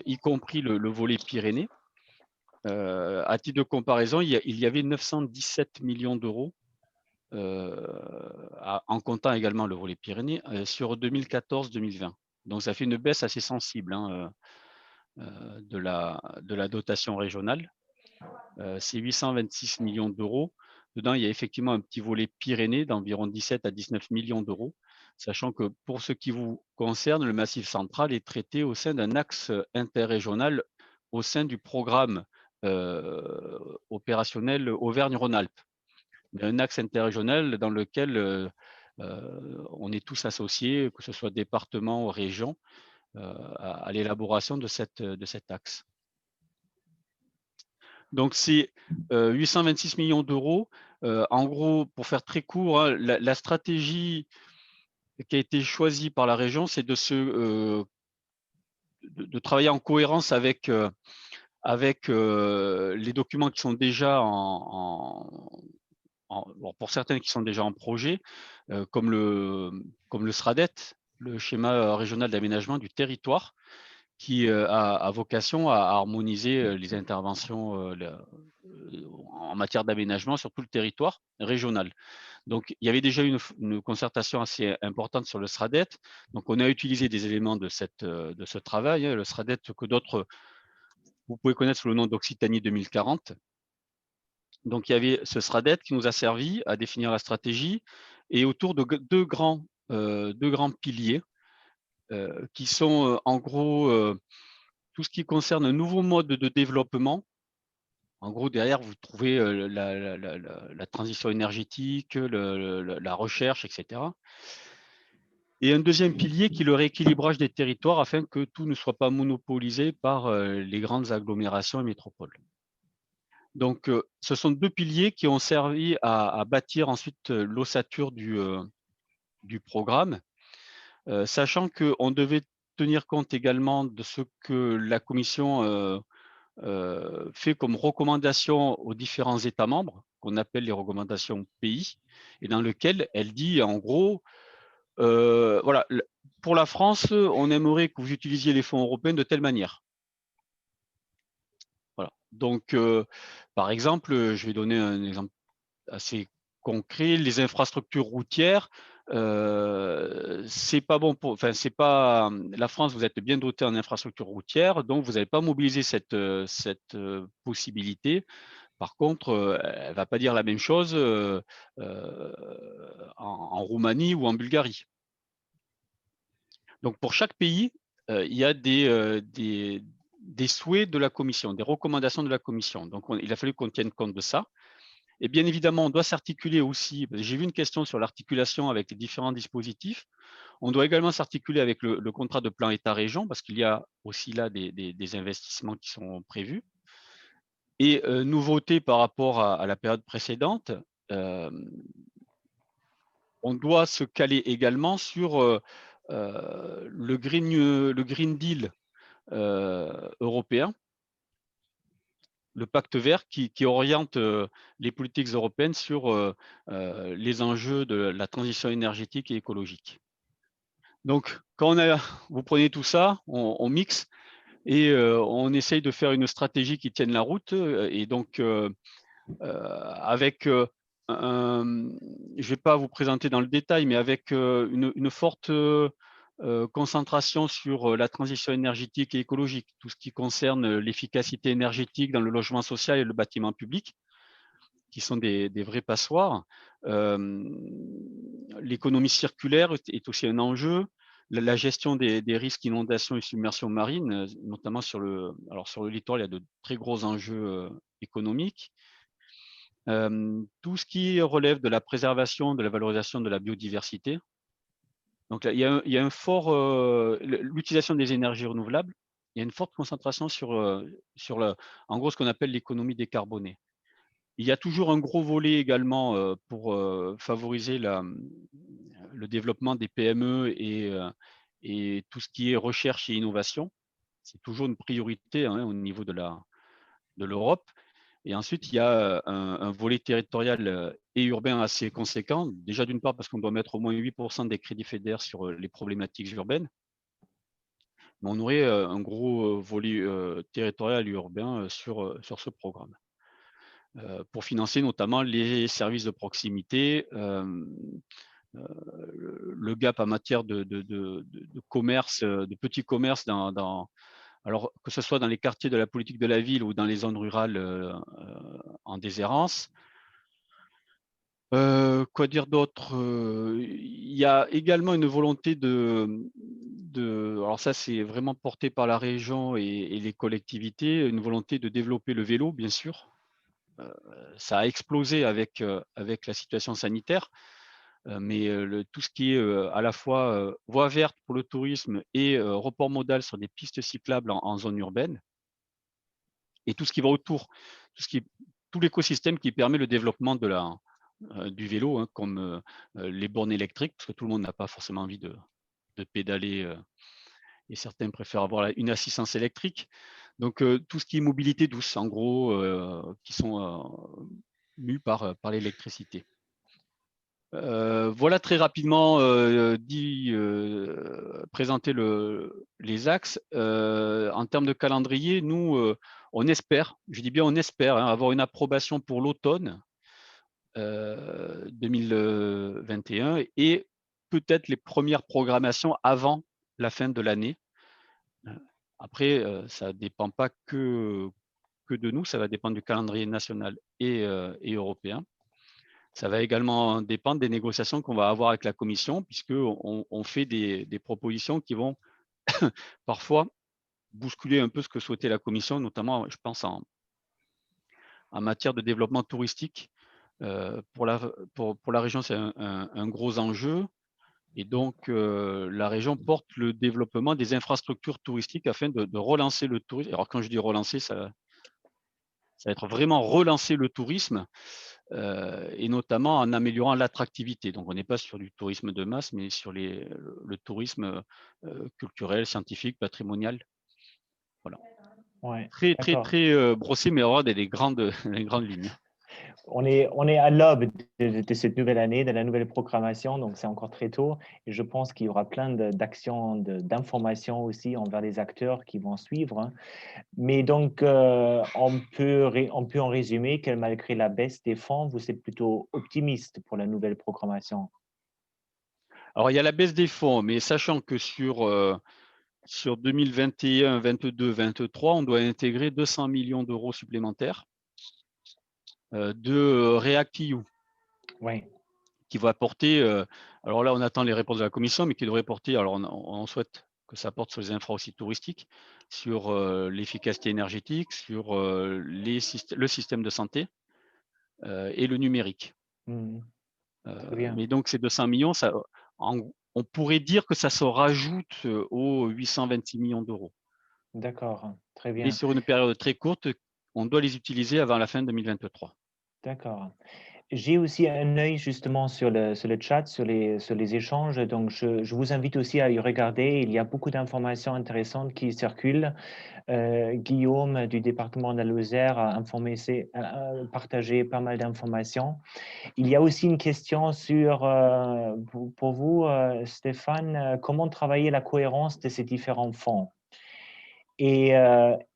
y compris le volet Pyrénées. À titre de comparaison, il y avait 917 millions d'euros, en comptant également le volet Pyrénées, sur 2014-2020. Donc, ça fait une baisse assez sensible. Hein, de la dotation régionale. C'est 826 millions d'euros. Dedans, il y a effectivement un petit volet Pyrénées d'environ 17 à 19 millions d'euros, sachant que pour ce qui vous concerne, le Massif central est traité au sein d'un axe interrégional au sein du programme opérationnel Auvergne-Rhône-Alpes. Un axe interrégional dans lequel on est tous associés, que ce soit département ou région, à l'élaboration de cet axe. Donc, c'est 826 millions d'euros. En gros, pour faire très court, hein, la stratégie qui a été choisie par la région, c'est de travailler en cohérence avec les documents qui sont déjà pour certains qui sont déjà en projet, comme le SRADET, le schéma régional d'aménagement du territoire, qui a vocation à harmoniser les interventions en matière d'aménagement sur tout le territoire régional. Donc, il y avait déjà une concertation assez importante sur le SRADET. Donc, on a utilisé des éléments de ce travail, hein, le SRADET que d'autres, vous pouvez connaître sous le nom d'Occitanie 2040. Donc, il y avait ce SRADET qui nous a servi à définir la stratégie et autour de deux grands piliers qui sont en gros tout ce qui concerne un nouveau mode de développement. En gros, derrière, vous trouvez la transition énergétique, la recherche, etc. Et un deuxième pilier qui est le rééquilibrage des territoires afin que tout ne soit pas monopolisé par les grandes agglomérations et métropoles. Donc, ce sont deux piliers qui ont servi à bâtir ensuite l'ossature du programme, sachant qu'on devait tenir compte également de ce que la Commission fait comme recommandation aux différents États membres, qu'on appelle les recommandations pays, et dans lequel elle dit en gros, voilà, pour la France, on aimerait que vous utilisiez les fonds européens de telle manière. Voilà. Donc, par exemple, je vais donner un exemple assez concret, les infrastructures routières, c'est pas bon pour, enfin, c'est pas la France, vous êtes bien doté en infrastructures routières, donc vous n'avez pas mobilisé cette possibilité. Par contre, elle ne va pas dire la même chose en Roumanie ou en Bulgarie. Donc, pour chaque pays, il y a des souhaits de la Commission, des recommandations de la Commission. Donc, il a fallu qu'on tienne compte de ça. Et bien évidemment, on doit s'articuler aussi. J'ai vu une question sur l'articulation avec les différents dispositifs. On doit également s'articuler avec le contrat de plan État-région parce qu'il y a aussi là des investissements qui sont prévus. Et nouveauté par rapport à la période précédente, on doit se caler également sur le Green Deal européen, le pacte vert qui oriente les politiques européennes sur les enjeux de la transition énergétique et écologique. Donc, quand vous prenez tout ça, on mixe et on essaye de faire une stratégie qui tienne la route. Et donc, avec, je ne vais pas vous présenter dans le détail, mais avec une forte concentration sur la transition énergétique et écologique, tout ce qui concerne l'efficacité énergétique dans le logement social et le bâtiment public, qui sont des vrais passoires. L'économie circulaire est aussi un enjeu. La gestion des risques d'inondation et submersion marine, notamment sur le littoral, il y a de très gros enjeux économiques. Tout ce qui relève de la préservation, de la valorisation de la biodiversité. Donc, il y a un fort, l'utilisation des énergies renouvelables, il y a une forte concentration sur en gros, ce qu'on appelle l'économie décarbonée. Il y a toujours un gros volet également pour favoriser le développement des PME et tout ce qui est recherche et innovation. C'est toujours une priorité au niveau de l'Europe. Et ensuite, il y a un volet territorial et urbain assez conséquent. Déjà, d'une part, parce qu'on doit mettre au moins 8% des crédits FEDER sur les problématiques urbaines. Mais on aurait un gros volet territorial et urbain sur ce programme. Pour financer notamment les services de proximité, le gap en matière de commerce, de petits commerces Alors, que ce soit dans les quartiers de la politique de la ville ou dans les zones rurales en déshérence. Quoi dire d'autre? Il y a également une volonté alors ça c'est vraiment porté par la région et les collectivités, une volonté de développer le vélo, bien sûr. Ça a explosé avec la situation sanitaire, mais tout ce qui est à la fois voie verte pour le tourisme et report modal sur des pistes cyclables en zone urbaine, et tout ce qui va autour, tout l'écosystème qui permet le développement du vélo, hein, comme les bornes électriques, parce que tout le monde n'a pas forcément envie de pédaler, et certains préfèrent avoir une assistance électrique. Donc tout ce qui est mobilité douce, en gros, qui sont mus par l'électricité. Voilà très rapidement présenter les axes. En termes de calendrier, nous, on espère, je dis bien on espère, hein, avoir une approbation pour l'automne 2021 et peut-être les premières programmations avant la fin de l'année. Après, ça ne dépend pas que de nous, ça va dépendre du calendrier national et européen. Ça va également dépendre des négociations qu'on va avoir avec la Commission, puisqu'on fait des propositions qui vont parfois bousculer un peu ce que souhaitait la Commission, notamment, je pense, en matière de développement touristique. Pour la région, c'est un gros enjeu. Et donc, la région porte le développement des infrastructures touristiques afin de relancer le tourisme. Alors, quand je dis relancer, ça va être vraiment relancer le tourisme, et notamment en améliorant l'attractivité. Donc, on n'est pas sur du tourisme de masse, mais sur le tourisme culturel, scientifique, patrimonial. Voilà. Ouais, Très, très, d'accord. très brossé, mais aura des grandes lignes. On est à l'aube de cette nouvelle année, de la nouvelle programmation, donc c'est encore très tôt. Et je pense qu'il y aura plein d'actions, d'informations aussi envers les acteurs qui vont suivre, hein. Mais donc, on peut en résumer que malgré la baisse des fonds, vous êtes plutôt optimiste pour la nouvelle programmation. Alors, il y a la baisse des fonds, mais sachant que sur 2021, 22, 23, on doit intégrer 200 millions d'euros supplémentaires de REACT-EU, Oui. qui va apporter, alors là on attend les réponses de la Commission, mais qui devrait porter, alors on souhaite que ça porte sur les infra aussi touristiques, sur l'efficacité énergétique, sur le système de santé et le numérique. Mhm. Très bien. Mais donc ces 200 millions, on pourrait dire que ça se rajoute aux 826 millions d'euros. D'accord, très Mais bien. sur une période très courte, on doit les utiliser avant la fin 2023. D'accord. J'ai aussi un œil justement sur le chat, sur les échanges. Donc, je vous invite aussi à y regarder. Il y a beaucoup d'informations intéressantes qui circulent. Guillaume du département de la Lozère a partagé pas mal d'informations. Il y a aussi une question pour vous, Stéphane, comment travailler la cohérence de ces différents fonds? Et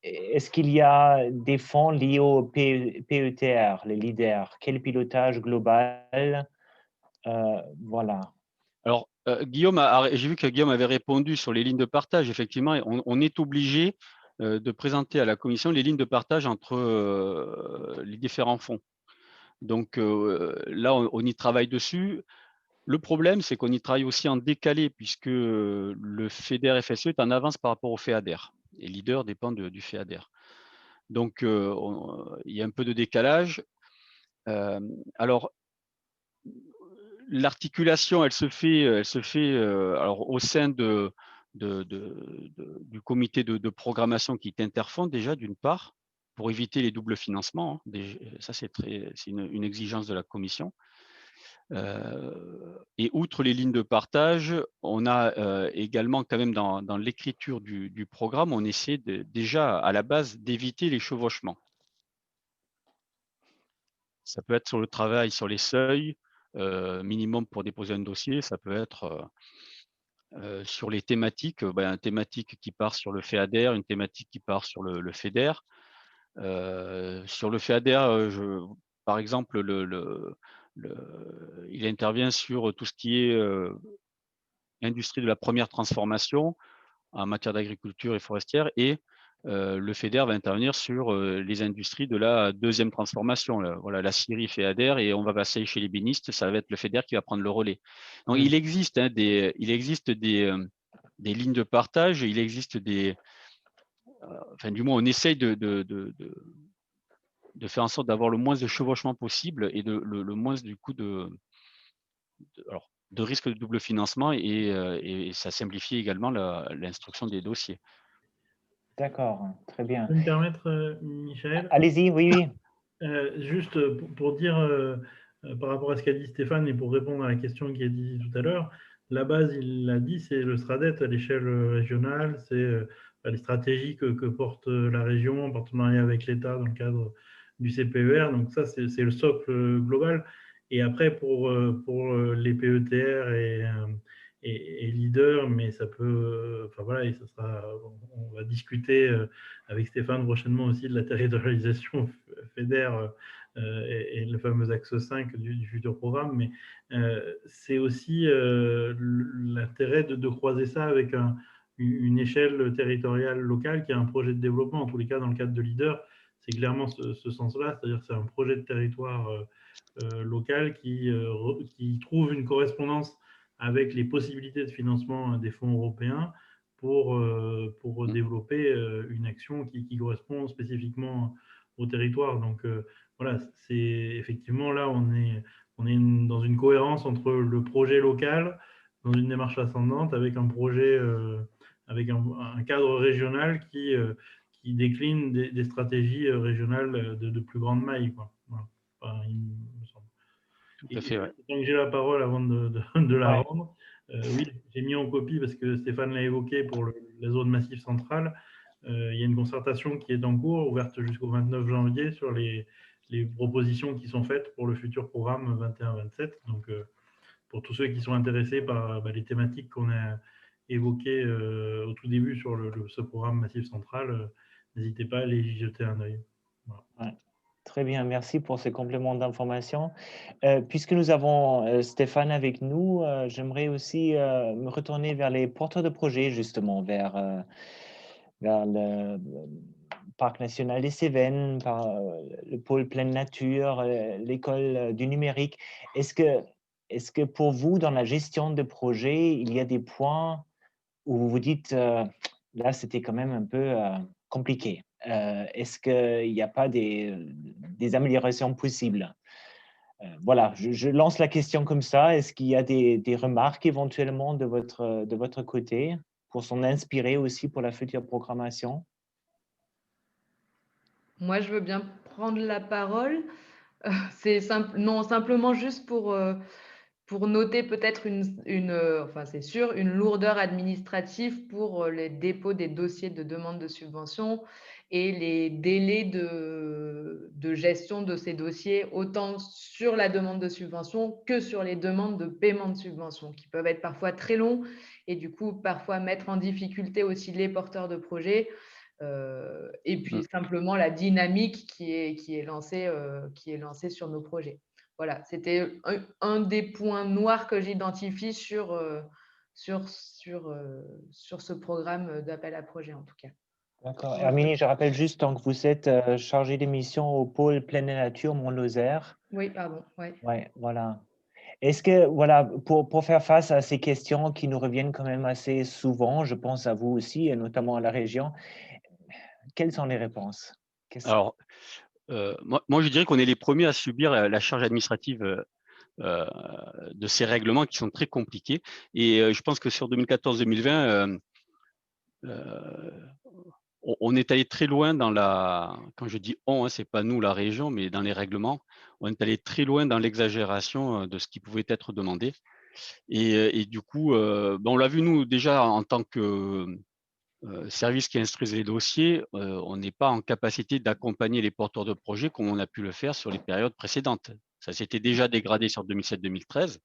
est-ce qu'il y a des fonds liés au PETR, les leaders? Quel pilotage global? Voilà. Alors, Guillaume, j'ai vu que Guillaume avait répondu sur les lignes de partage. Effectivement, on est obligé de présenter à la Commission les lignes de partage entre les différents fonds. Donc là, on y travaille dessus. Le problème, c'est qu'on y travaille aussi en décalé, puisque le FEDER-FSE est en avance par rapport au FEADER. Et leader dépend du FEADER. Donc, il y a un peu de décalage. Alors, l'articulation, elle se fait alors, au sein du comité de programmation qui est Interfonds, déjà, d'une part, pour éviter les doubles financements, hein. Ça, c'est une exigence de la Commission. Et outre les lignes de partage, on a également quand même dans l'écriture du programme, on essaie déjà à la base d'éviter les chevauchements. Ça peut être sur le travail, sur les seuils, minimum pour déposer un dossier, ça peut être sur les thématiques, une thématique qui part sur le FEADER, une thématique qui part sur le FEDER. Sur le FEADER, par exemple, il intervient sur tout ce qui est industrie de la première transformation en matière d'agriculture et forestière et le FEDER va intervenir sur les industries de la deuxième transformation. Là. Voilà, la Syrie fait ADER et on va passer chez les bénistes, ça va être le FEDER qui va prendre le relais. Donc, il existe des lignes de partage, il existe enfin, du moins, on essaye de faire en sorte d'avoir le moins de chevauchement possible et le moins du coup de risque de double financement et ça simplifie également l'instruction des dossiers. D'accord, très bien. Je peux me permettre, Michel? Allez-y, oui. Juste pour dire, par rapport à ce qu'a dit Stéphane et pour répondre à la question qui a dit tout à l'heure, la base, il l'a dit, c'est le SRADET à l'échelle régionale, c'est les stratégies que porte la région en partenariat avec l'État dans le cadre du CPER. Donc ça, c'est le socle global. Et après, pour les PETR et leader, mais ça peut, enfin voilà, et ça sera, on va discuter avec Stéphane prochainement aussi de la territorialisation FEDER et le fameux axe 5 du futur programme, mais c'est aussi l'intérêt de croiser ça avec une échelle territoriale locale qui a un projet de développement. En tous les cas, dans le cadre de leader, c'est clairement ce sens-là, c'est-à-dire que c'est un projet de territoire local qui trouve une correspondance avec les possibilités de financement des fonds européens pour développer une action qui correspond spécifiquement au territoire. Donc voilà, c'est effectivement là, on est dans une cohérence entre le projet local, dans une démarche ascendante, avec un projet, avec un cadre régional qui décline des stratégies régionales de plus grande maille, quoi. Voilà. Enfin, il me semble. Tout à fait, ouais. Tant que j'ai la parole avant de la rendre, oui, j'ai mis en copie parce que Stéphane l'a évoqué pour la zone Massif central. Il y a une concertation qui est en cours, ouverte jusqu'au 29 janvier, sur les propositions qui sont faites pour le futur programme 21-27. Donc, pour tous ceux qui sont intéressés par les thématiques qu'on a évoquées au tout début sur ce programme Massif central, n'hésitez pas à aller y jeter un œil. Voilà. Ouais. Très bien, merci pour ces compléments d'information. Puisque nous avons Stéphane avec nous, j'aimerais aussi me retourner vers les porteurs de projets, justement, vers le Parc national des Cévennes, le pôle pleine nature, l'école du numérique. Est-ce que pour vous, dans la gestion de projet, il y a des points où vous vous dites, là, c'était quand même un peu compliqué? Est-ce qu'il n'y a pas des améliorations possibles? Voilà, je lance la question comme ça. Est-ce qu'il y a des remarques éventuellement de votre côté pour s'en inspirer aussi pour la future programmation? Moi, je veux bien prendre la parole. C'est simplement juste pour noter peut-être enfin c'est sûr, une lourdeur administrative pour les dépôts des dossiers de demande de subvention et les délais de gestion de ces dossiers, autant sur la demande de subvention que sur les demandes de paiement de subvention, qui peuvent être parfois très longs et du coup parfois mettre en difficulté aussi les porteurs de projets. Et puis simplement la dynamique qui est lancée sur nos projets. Voilà, c'était un des points noirs que j'identifie sur ce programme d'appel à projet, en tout cas. D'accord. Herminie, je rappelle juste donc, que vous êtes chargée de mission au pôle Pleine Nature Mont-Lozère. Oui, pardon. Ouais. Ouais, voilà. Est-ce que, voilà, pour faire face à ces questions qui nous reviennent quand même assez souvent, je pense à vous aussi, et notamment à la région, quelles sont les réponses? Alors, moi, je dirais qu'on est les premiers à subir la charge administrative de ces règlements qui sont très compliqués. Et je pense que sur 2014-2020, on est allé très loin dans quand je dis on, hein, c'est pas nous la région, mais dans les règlements, on est allé très loin dans l'exagération de ce qui pouvait être demandé. Et du coup, on l'a vu nous déjà en tant que service qui instruisent les dossiers, on n'est pas en capacité d'accompagner les porteurs de projets comme on a pu le faire sur les périodes précédentes. Ça s'était déjà dégradé sur 2007-2013.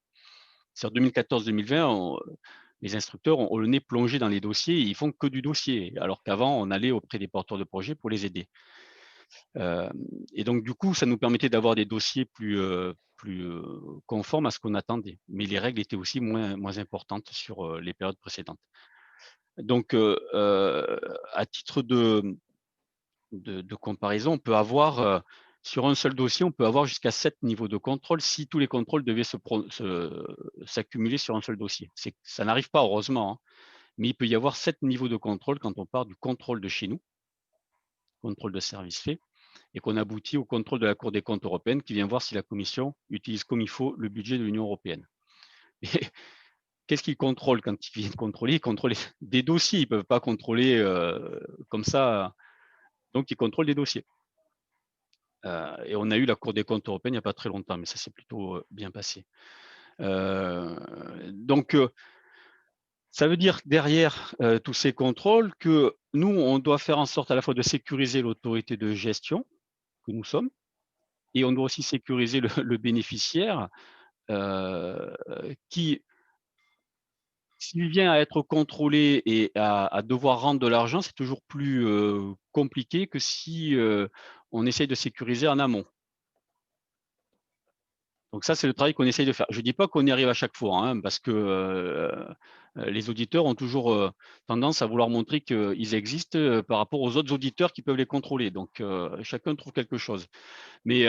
Sur 2014-2020, les instructeurs ont le nez plongé dans les dossiers et ils font que du dossier, alors qu'avant, on allait auprès des porteurs de projets pour les aider. Et donc, du coup, ça nous permettait d'avoir des dossiers plus conformes à ce qu'on attendait. Mais les règles étaient aussi moins importantes sur les périodes précédentes. Donc, à titre de comparaison, on peut avoir, sur un seul dossier, on peut avoir jusqu'à 7 niveaux de contrôle si tous les contrôles devaient s'accumuler sur un seul dossier. Ça n'arrive pas, heureusement, hein, mais il peut y avoir 7 niveaux de contrôle quand on part du contrôle de chez nous, contrôle de service fait, et qu'on aboutit au contrôle de la Cour des comptes européenne qui vient voir si la Commission utilise comme il faut le budget de l'Union européenne. Et qu'est-ce qu'ils contrôlent quand ils viennent contrôler? Ils contrôlent des dossiers, ils ne peuvent pas contrôler comme ça. Donc, ils contrôlent des dossiers. Et on a eu la Cour des comptes européenne il n'y a pas très longtemps, mais ça s'est plutôt bien passé. Donc, ça veut dire derrière tous ces contrôles que nous, on doit faire en sorte à la fois de sécuriser l'autorité de gestion que nous sommes, et on doit aussi sécuriser le bénéficiaire qui, s'il vient à être contrôlé et à devoir rendre de l'argent, c'est toujours plus compliqué que si on essaye de sécuriser en amont. Donc ça, c'est le travail qu'on essaye de faire. Je ne dis pas qu'on y arrive à chaque fois, hein, parce que les auditeurs ont toujours tendance à vouloir montrer qu'ils existent par rapport aux autres auditeurs qui peuvent les contrôler. Donc, chacun trouve quelque chose. Mais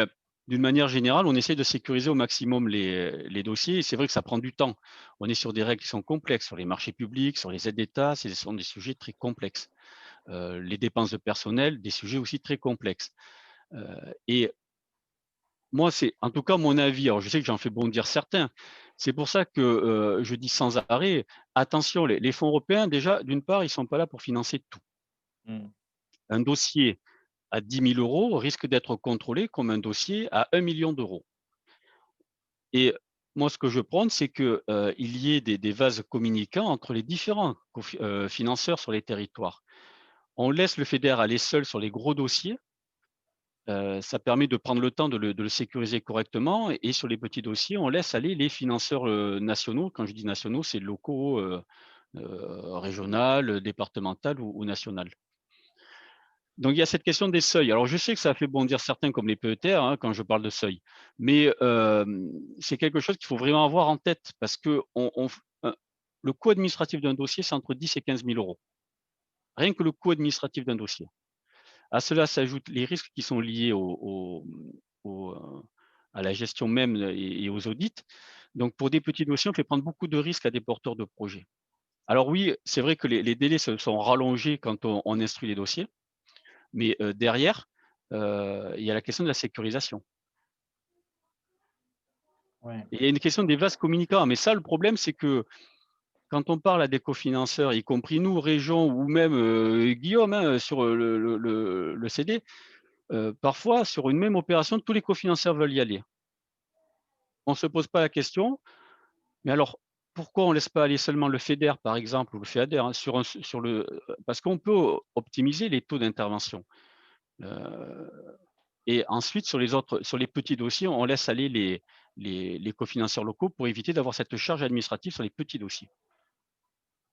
d'une manière générale, on essaie de sécuriser au maximum les dossiers. Et c'est vrai que ça prend du temps. On est sur des règles qui sont complexes, sur les marchés publics, sur les aides d'État. Ce sont des sujets très complexes. Les dépenses de personnel, des sujets aussi très complexes. Et moi, c'est en tout cas mon avis. Alors, je sais que j'en fais bondir certains. C'est pour ça que je dis sans arrêt, attention, les fonds européens, déjà, d'une part, ils ne sont pas là pour financer tout. Un dossier à 10 000 € risque d'être contrôlé comme un dossier à 1 million d'euros. Et moi, ce que je prône, c'est qu'il y ait des vases communicants entre les différents financeurs sur les territoires. On laisse le FEDER aller seul sur les gros dossiers. Ça permet de prendre le temps de le sécuriser correctement, et sur les petits dossiers, on laisse aller les financeurs nationaux. Quand je dis nationaux, c'est locaux, régional, départemental ou national. Donc, il y a cette question des seuils. Alors, je sais que ça a fait bondir certains comme les PETR hein, quand je parle de seuil, mais c'est quelque chose qu'il faut vraiment avoir en tête parce que le coût administratif d'un dossier, c'est entre 10 et 15 000 €. Rien que le coût administratif d'un dossier. À cela s'ajoutent les risques qui sont liés à la gestion même et aux audits. Donc, pour des petits dossiers, on fait prendre beaucoup de risques à des porteurs de projets. Alors oui, c'est vrai que les délais se sont rallongés quand on instruit les dossiers, mais derrière, il y a la question de la sécurisation. Ouais. Et il y a une question des vases communicants. Mais ça, le problème, c'est que quand on parle à des cofinanceurs, y compris nous, région, ou même Guillaume, hein, sur le CD, parfois, sur une même opération, tous les cofinanceurs veulent y aller. On ne se pose pas la question, mais alors, pourquoi on ne laisse pas aller seulement le FEDER, par exemple, ou le FEADER, hein, parce qu'on peut optimiser les taux d'intervention. Et ensuite, sur les petits dossiers, on laisse aller les cofinanceurs locaux pour éviter d'avoir cette charge administrative sur les petits dossiers.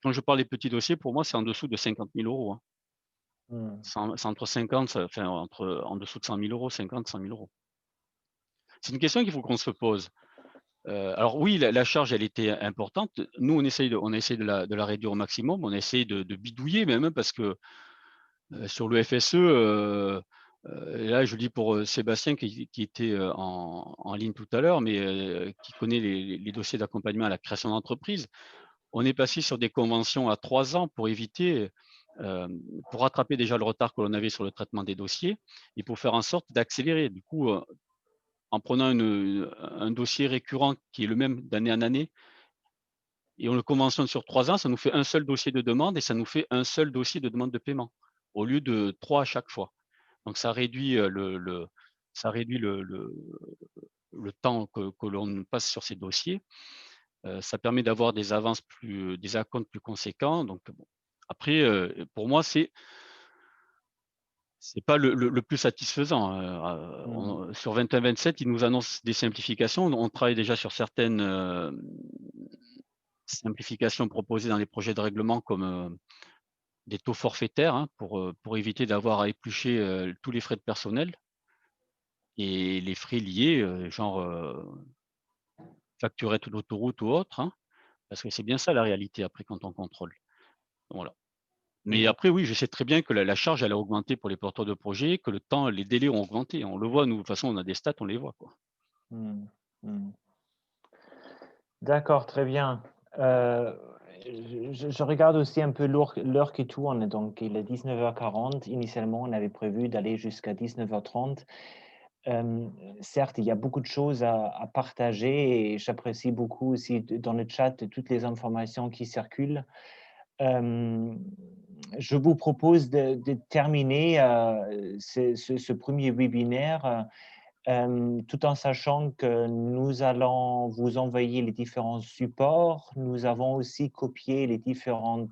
Quand je parle des petits dossiers, pour moi, c'est en dessous de 50 000 €. Hein. C'est entre 50, enfin, en dessous de 100 000 €, 50, 100 000 €. C'est une question qu'il faut qu'on se pose. Alors oui, la charge, elle était importante. Nous, on essaye de la réduire au maximum. On essaye de bidouiller même, hein, parce que sur le FSE, là, je le dis pour Sébastien qui était en ligne tout à l'heure, mais qui connaît les dossiers d'accompagnement à la création d'entreprise. On est passé sur des conventions à 3 ans pour éviter, pour rattraper déjà le retard que l'on avait sur le traitement des dossiers et pour faire en sorte d'accélérer. Du coup, en prenant un dossier récurrent qui est le même d'année en année, et on le conventionne sur 3 ans, ça nous fait un seul dossier de demande et ça nous fait un seul dossier de demande de paiement, au lieu de 3 à chaque fois. Donc ça réduit le temps que l'on passe sur ces dossiers. Ça permet d'avoir des avances des acomptes plus conséquents. Donc bon. Après, pour moi, c'est pas le plus satisfaisant. Sur 21-27, ils nous annoncent des simplifications. On travaille déjà sur certaines simplifications proposées dans les projets de règlement, comme des taux forfaitaires, hein, pour éviter d'avoir à éplucher tous les frais de personnel et les frais liés, genre facturette d'autoroute ou autre, hein, parce que c'est bien ça la réalité après quand on contrôle. Voilà. Mais après, oui, je sais très bien que la charge, elle a augmenté pour les porteurs de projets, que le temps, les délais ont augmenté. On le voit, nous, de toute façon, on a des stats, on les voit, quoi. D'accord, très bien. Je regarde aussi un peu l'heure qui tourne. Donc, il est 19h40. Initialement, on avait prévu d'aller jusqu'à 19h30. Certes, il y a beaucoup de choses à partager et j'apprécie beaucoup aussi dans le chat toutes les informations qui circulent. Je vous propose de terminer ce premier webinaire tout en sachant que nous allons vous envoyer les différents supports. Nous avons aussi copié les différents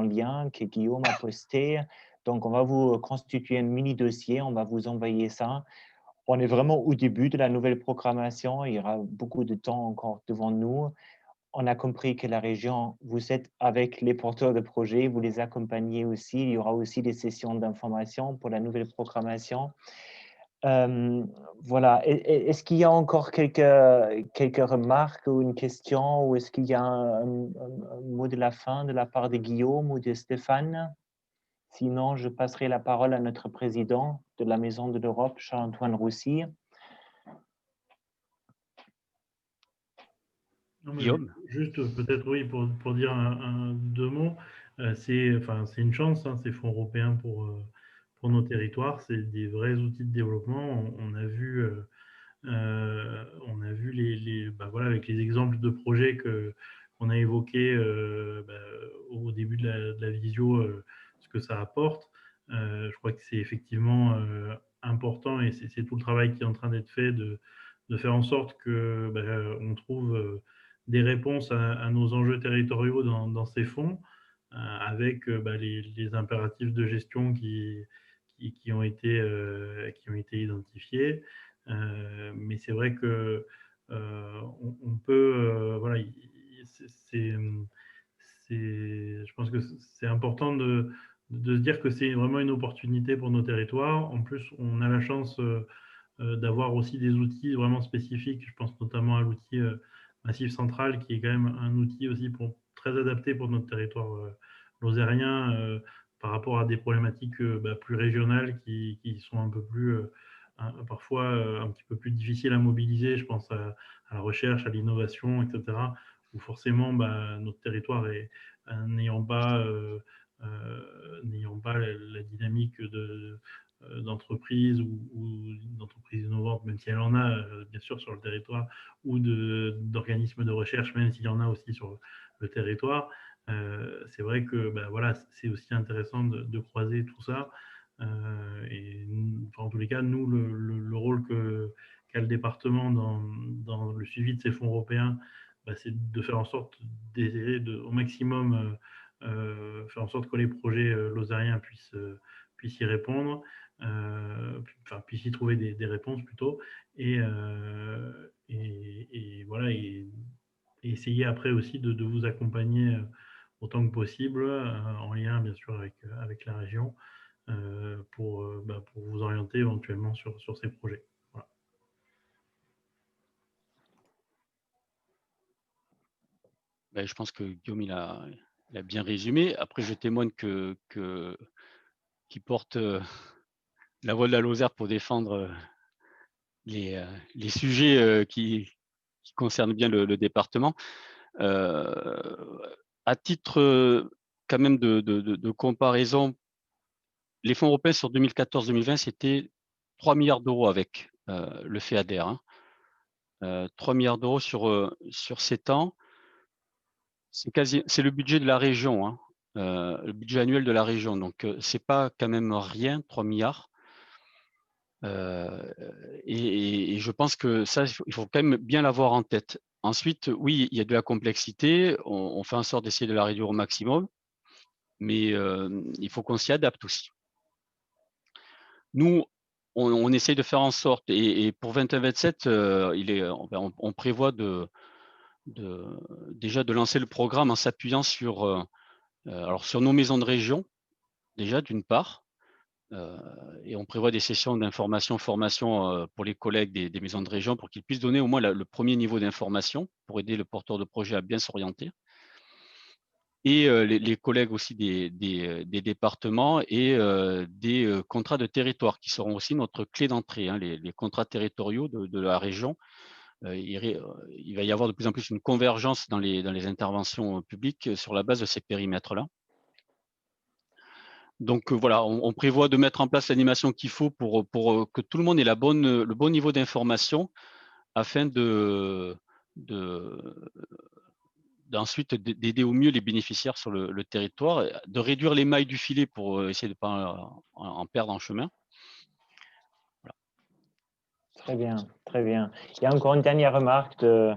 liens que Guillaume a postés. Donc, on va vous constituer un mini-dossier, on va vous envoyer ça. On est vraiment au début de la nouvelle programmation. Il y aura beaucoup de temps encore devant nous. On a compris que la région, vous êtes avec les porteurs de projets, vous les accompagnez aussi. Il y aura aussi des sessions d'information pour la nouvelle programmation. Voilà. Est-ce qu'il y a encore quelques remarques ou une question, ou est-ce qu'il y a un mot de la fin de la part de Guillaume ou de Stéphane? Sinon, je passerai la parole à notre président de la Maison de l'Europe, Charles-Antoine Roussy. Guillaume. Juste peut-être, oui, pour dire deux mots, c'est une chance, hein, ces fonds européens pour nos territoires. C'est des vrais outils de développement. On a vu voilà, avec les exemples de projets qu'on a évoqués au début de la visio, ce que ça apporte. Je crois que c'est effectivement important, et c'est tout le travail qui est en train d'être fait de faire en sorte que on trouve des réponses à nos enjeux territoriaux dans ces fonds, avec les impératifs de gestion qui ont été identifiés. Mais c'est vrai que on peut, voilà, je pense que c'est important de se dire que c'est vraiment une opportunité pour nos territoires. En plus, on a la chance d'avoir aussi des outils vraiment spécifiques. Je pense notamment à l'outil Massif Central, qui est quand même un outil aussi très adapté pour notre territoire lozérien, par rapport à des problématiques plus régionales qui sont un peu plus, parfois un petit peu plus difficiles à mobiliser. Je pense à la recherche, à l'innovation, etc., où forcément notre territoire n'ayant pas la dynamique d'entreprise ou d'entreprise innovante, même si elle en a bien sûr sur le territoire, ou d'organismes de recherche, même s'il y en a aussi sur le territoire. C'est vrai que voilà, c'est aussi intéressant de croiser tout ça. Et en tous les cas, nous, le rôle qu'a le département dans le suivi de ces fonds européens, c'est de faire en sorte d'essayer au maximum faire en sorte que les projets lozériens puissent y répondre, puissent y trouver des réponses plutôt, et voilà, et essayer après aussi de vous accompagner autant que possible, en lien bien sûr avec la région, pour vous orienter éventuellement sur ces projets. Voilà. Je pense que Guillaume, il a bien résumé. Après, je témoigne qu'il porte la voix de la Lozère pour défendre les sujets qui concernent bien le département. À titre quand même de comparaison, les fonds européens sur 2014-2020, c'était 3 milliards d'euros avec le FEADER. 3 milliards d'euros sur 7 ans. C'est le budget de la région, hein, le budget annuel de la région. Donc, c'est pas quand même rien, 3 milliards. Et je pense que ça, il faut quand même bien l'avoir en tête. Ensuite, oui, il y a de la complexité. On fait en sorte d'essayer de la réduire au maximum, mais il faut qu'on s'y adapte aussi. Nous, on essaye de faire en sorte, et pour 21-27, on prévoit déjà de lancer le programme en s'appuyant sur nos maisons de région, déjà d'une part, et on prévoit des sessions d'information, formation pour les collègues des maisons de région pour qu'ils puissent donner au moins le premier niveau d'information pour aider le porteur de projet à bien s'orienter. et les collègues aussi des départements et des contrats de territoire qui seront aussi notre clé d'entrée, hein, les contrats territoriaux de la région. Il va y avoir de plus en plus une convergence dans les interventions publiques sur la base de ces périmètres-là. Donc voilà, on prévoit de mettre en place l'animation qu'il faut pour que tout le monde ait le bon niveau d'information afin d'ensuite d'aider au mieux les bénéficiaires sur le territoire, de réduire les mailles du filet pour essayer de ne pas en perdre en chemin. Voilà. Très bien, très bien. Il y a encore une dernière remarque de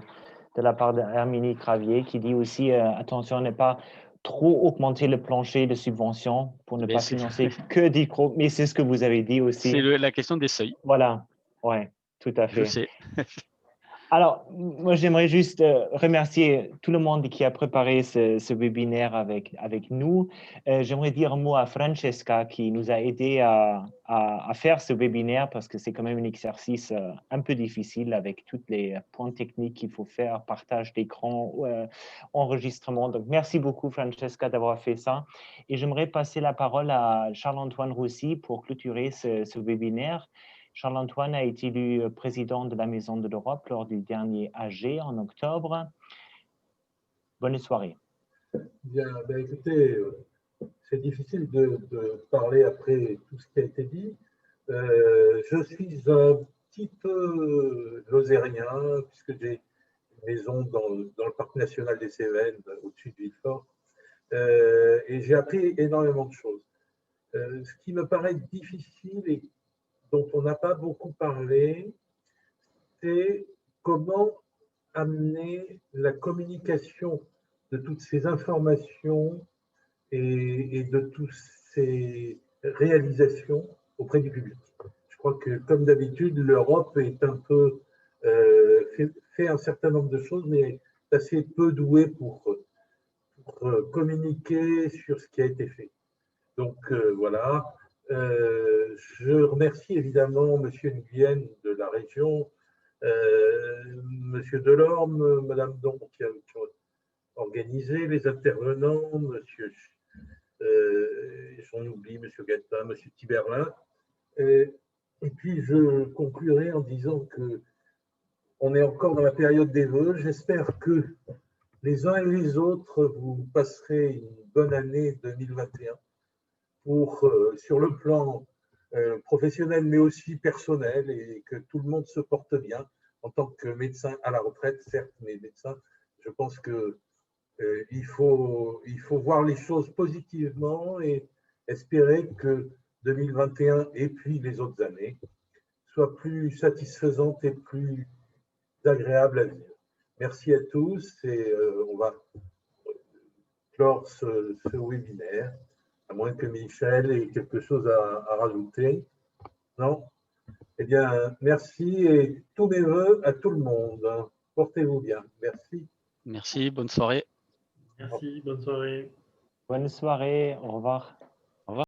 la part d'Herminie Cravier qui dit aussi attention à ne pas trop augmenter le plancher de subventions pour ne pas financer que des groupes. Mais c'est ce que vous avez dit aussi. C'est la question des seuils. Voilà, ouais, tout à fait. Je sais. Alors, moi, j'aimerais juste remercier tout le monde qui a préparé ce webinaire avec nous. J'aimerais dire un mot à Francesca qui nous a aidé à faire ce webinaire parce que c'est quand même un exercice un peu difficile avec tous les points techniques qu'il faut faire, partage d'écran, enregistrement. Donc, merci beaucoup, Francesca, d'avoir fait ça. Et j'aimerais passer la parole à Charles-Antoine Roussy pour clôturer ce webinaire. Charles-Antoine a été élu président de la Maison de l'Europe lors du dernier AG en octobre. Bonne soirée. Bien, ben écoutez, c'est difficile de parler après tout ce qui a été dit. Je suis un petit peu lozérien, puisque j'ai une maison dans le parc national des Cévennes, au-dessus de Villefort, et j'ai appris énormément de choses. Ce qui me paraît difficile et dont on n'a pas beaucoup parlé, c'est comment amener la communication de toutes ces informations et de toutes ces réalisations auprès du public. Je crois que, comme d'habitude, l'Europe est un peu fait un certain nombre de choses, mais assez peu douée pour communiquer sur ce qui a été fait. Donc voilà. Je remercie évidemment M. Nguyen de la région, M. Delorme, Mme Don qui ont organisé, les intervenants, j'en oublie, M. Gattin, M. Tiberlin. Et puis je conclurai en disant que on est encore dans la période des vœux. J'espère que les uns et les autres, vous passerez une bonne année 2021. Sur le plan professionnel, mais aussi personnel, et que tout le monde se porte bien. En tant que médecin à la retraite, certes, mais médecin, je pense qu'il faut voir les choses positivement et espérer que 2021 et puis les autres années soient plus satisfaisantes et plus agréables à vivre. Merci à tous et on va clore ce webinaire. À moins que Michel ait quelque chose à rajouter. Non? Eh bien, merci et tous mes voeux à tout le monde. Portez-vous bien. Merci. Merci, bonne soirée. Merci, bonne soirée. Bonne soirée, au revoir.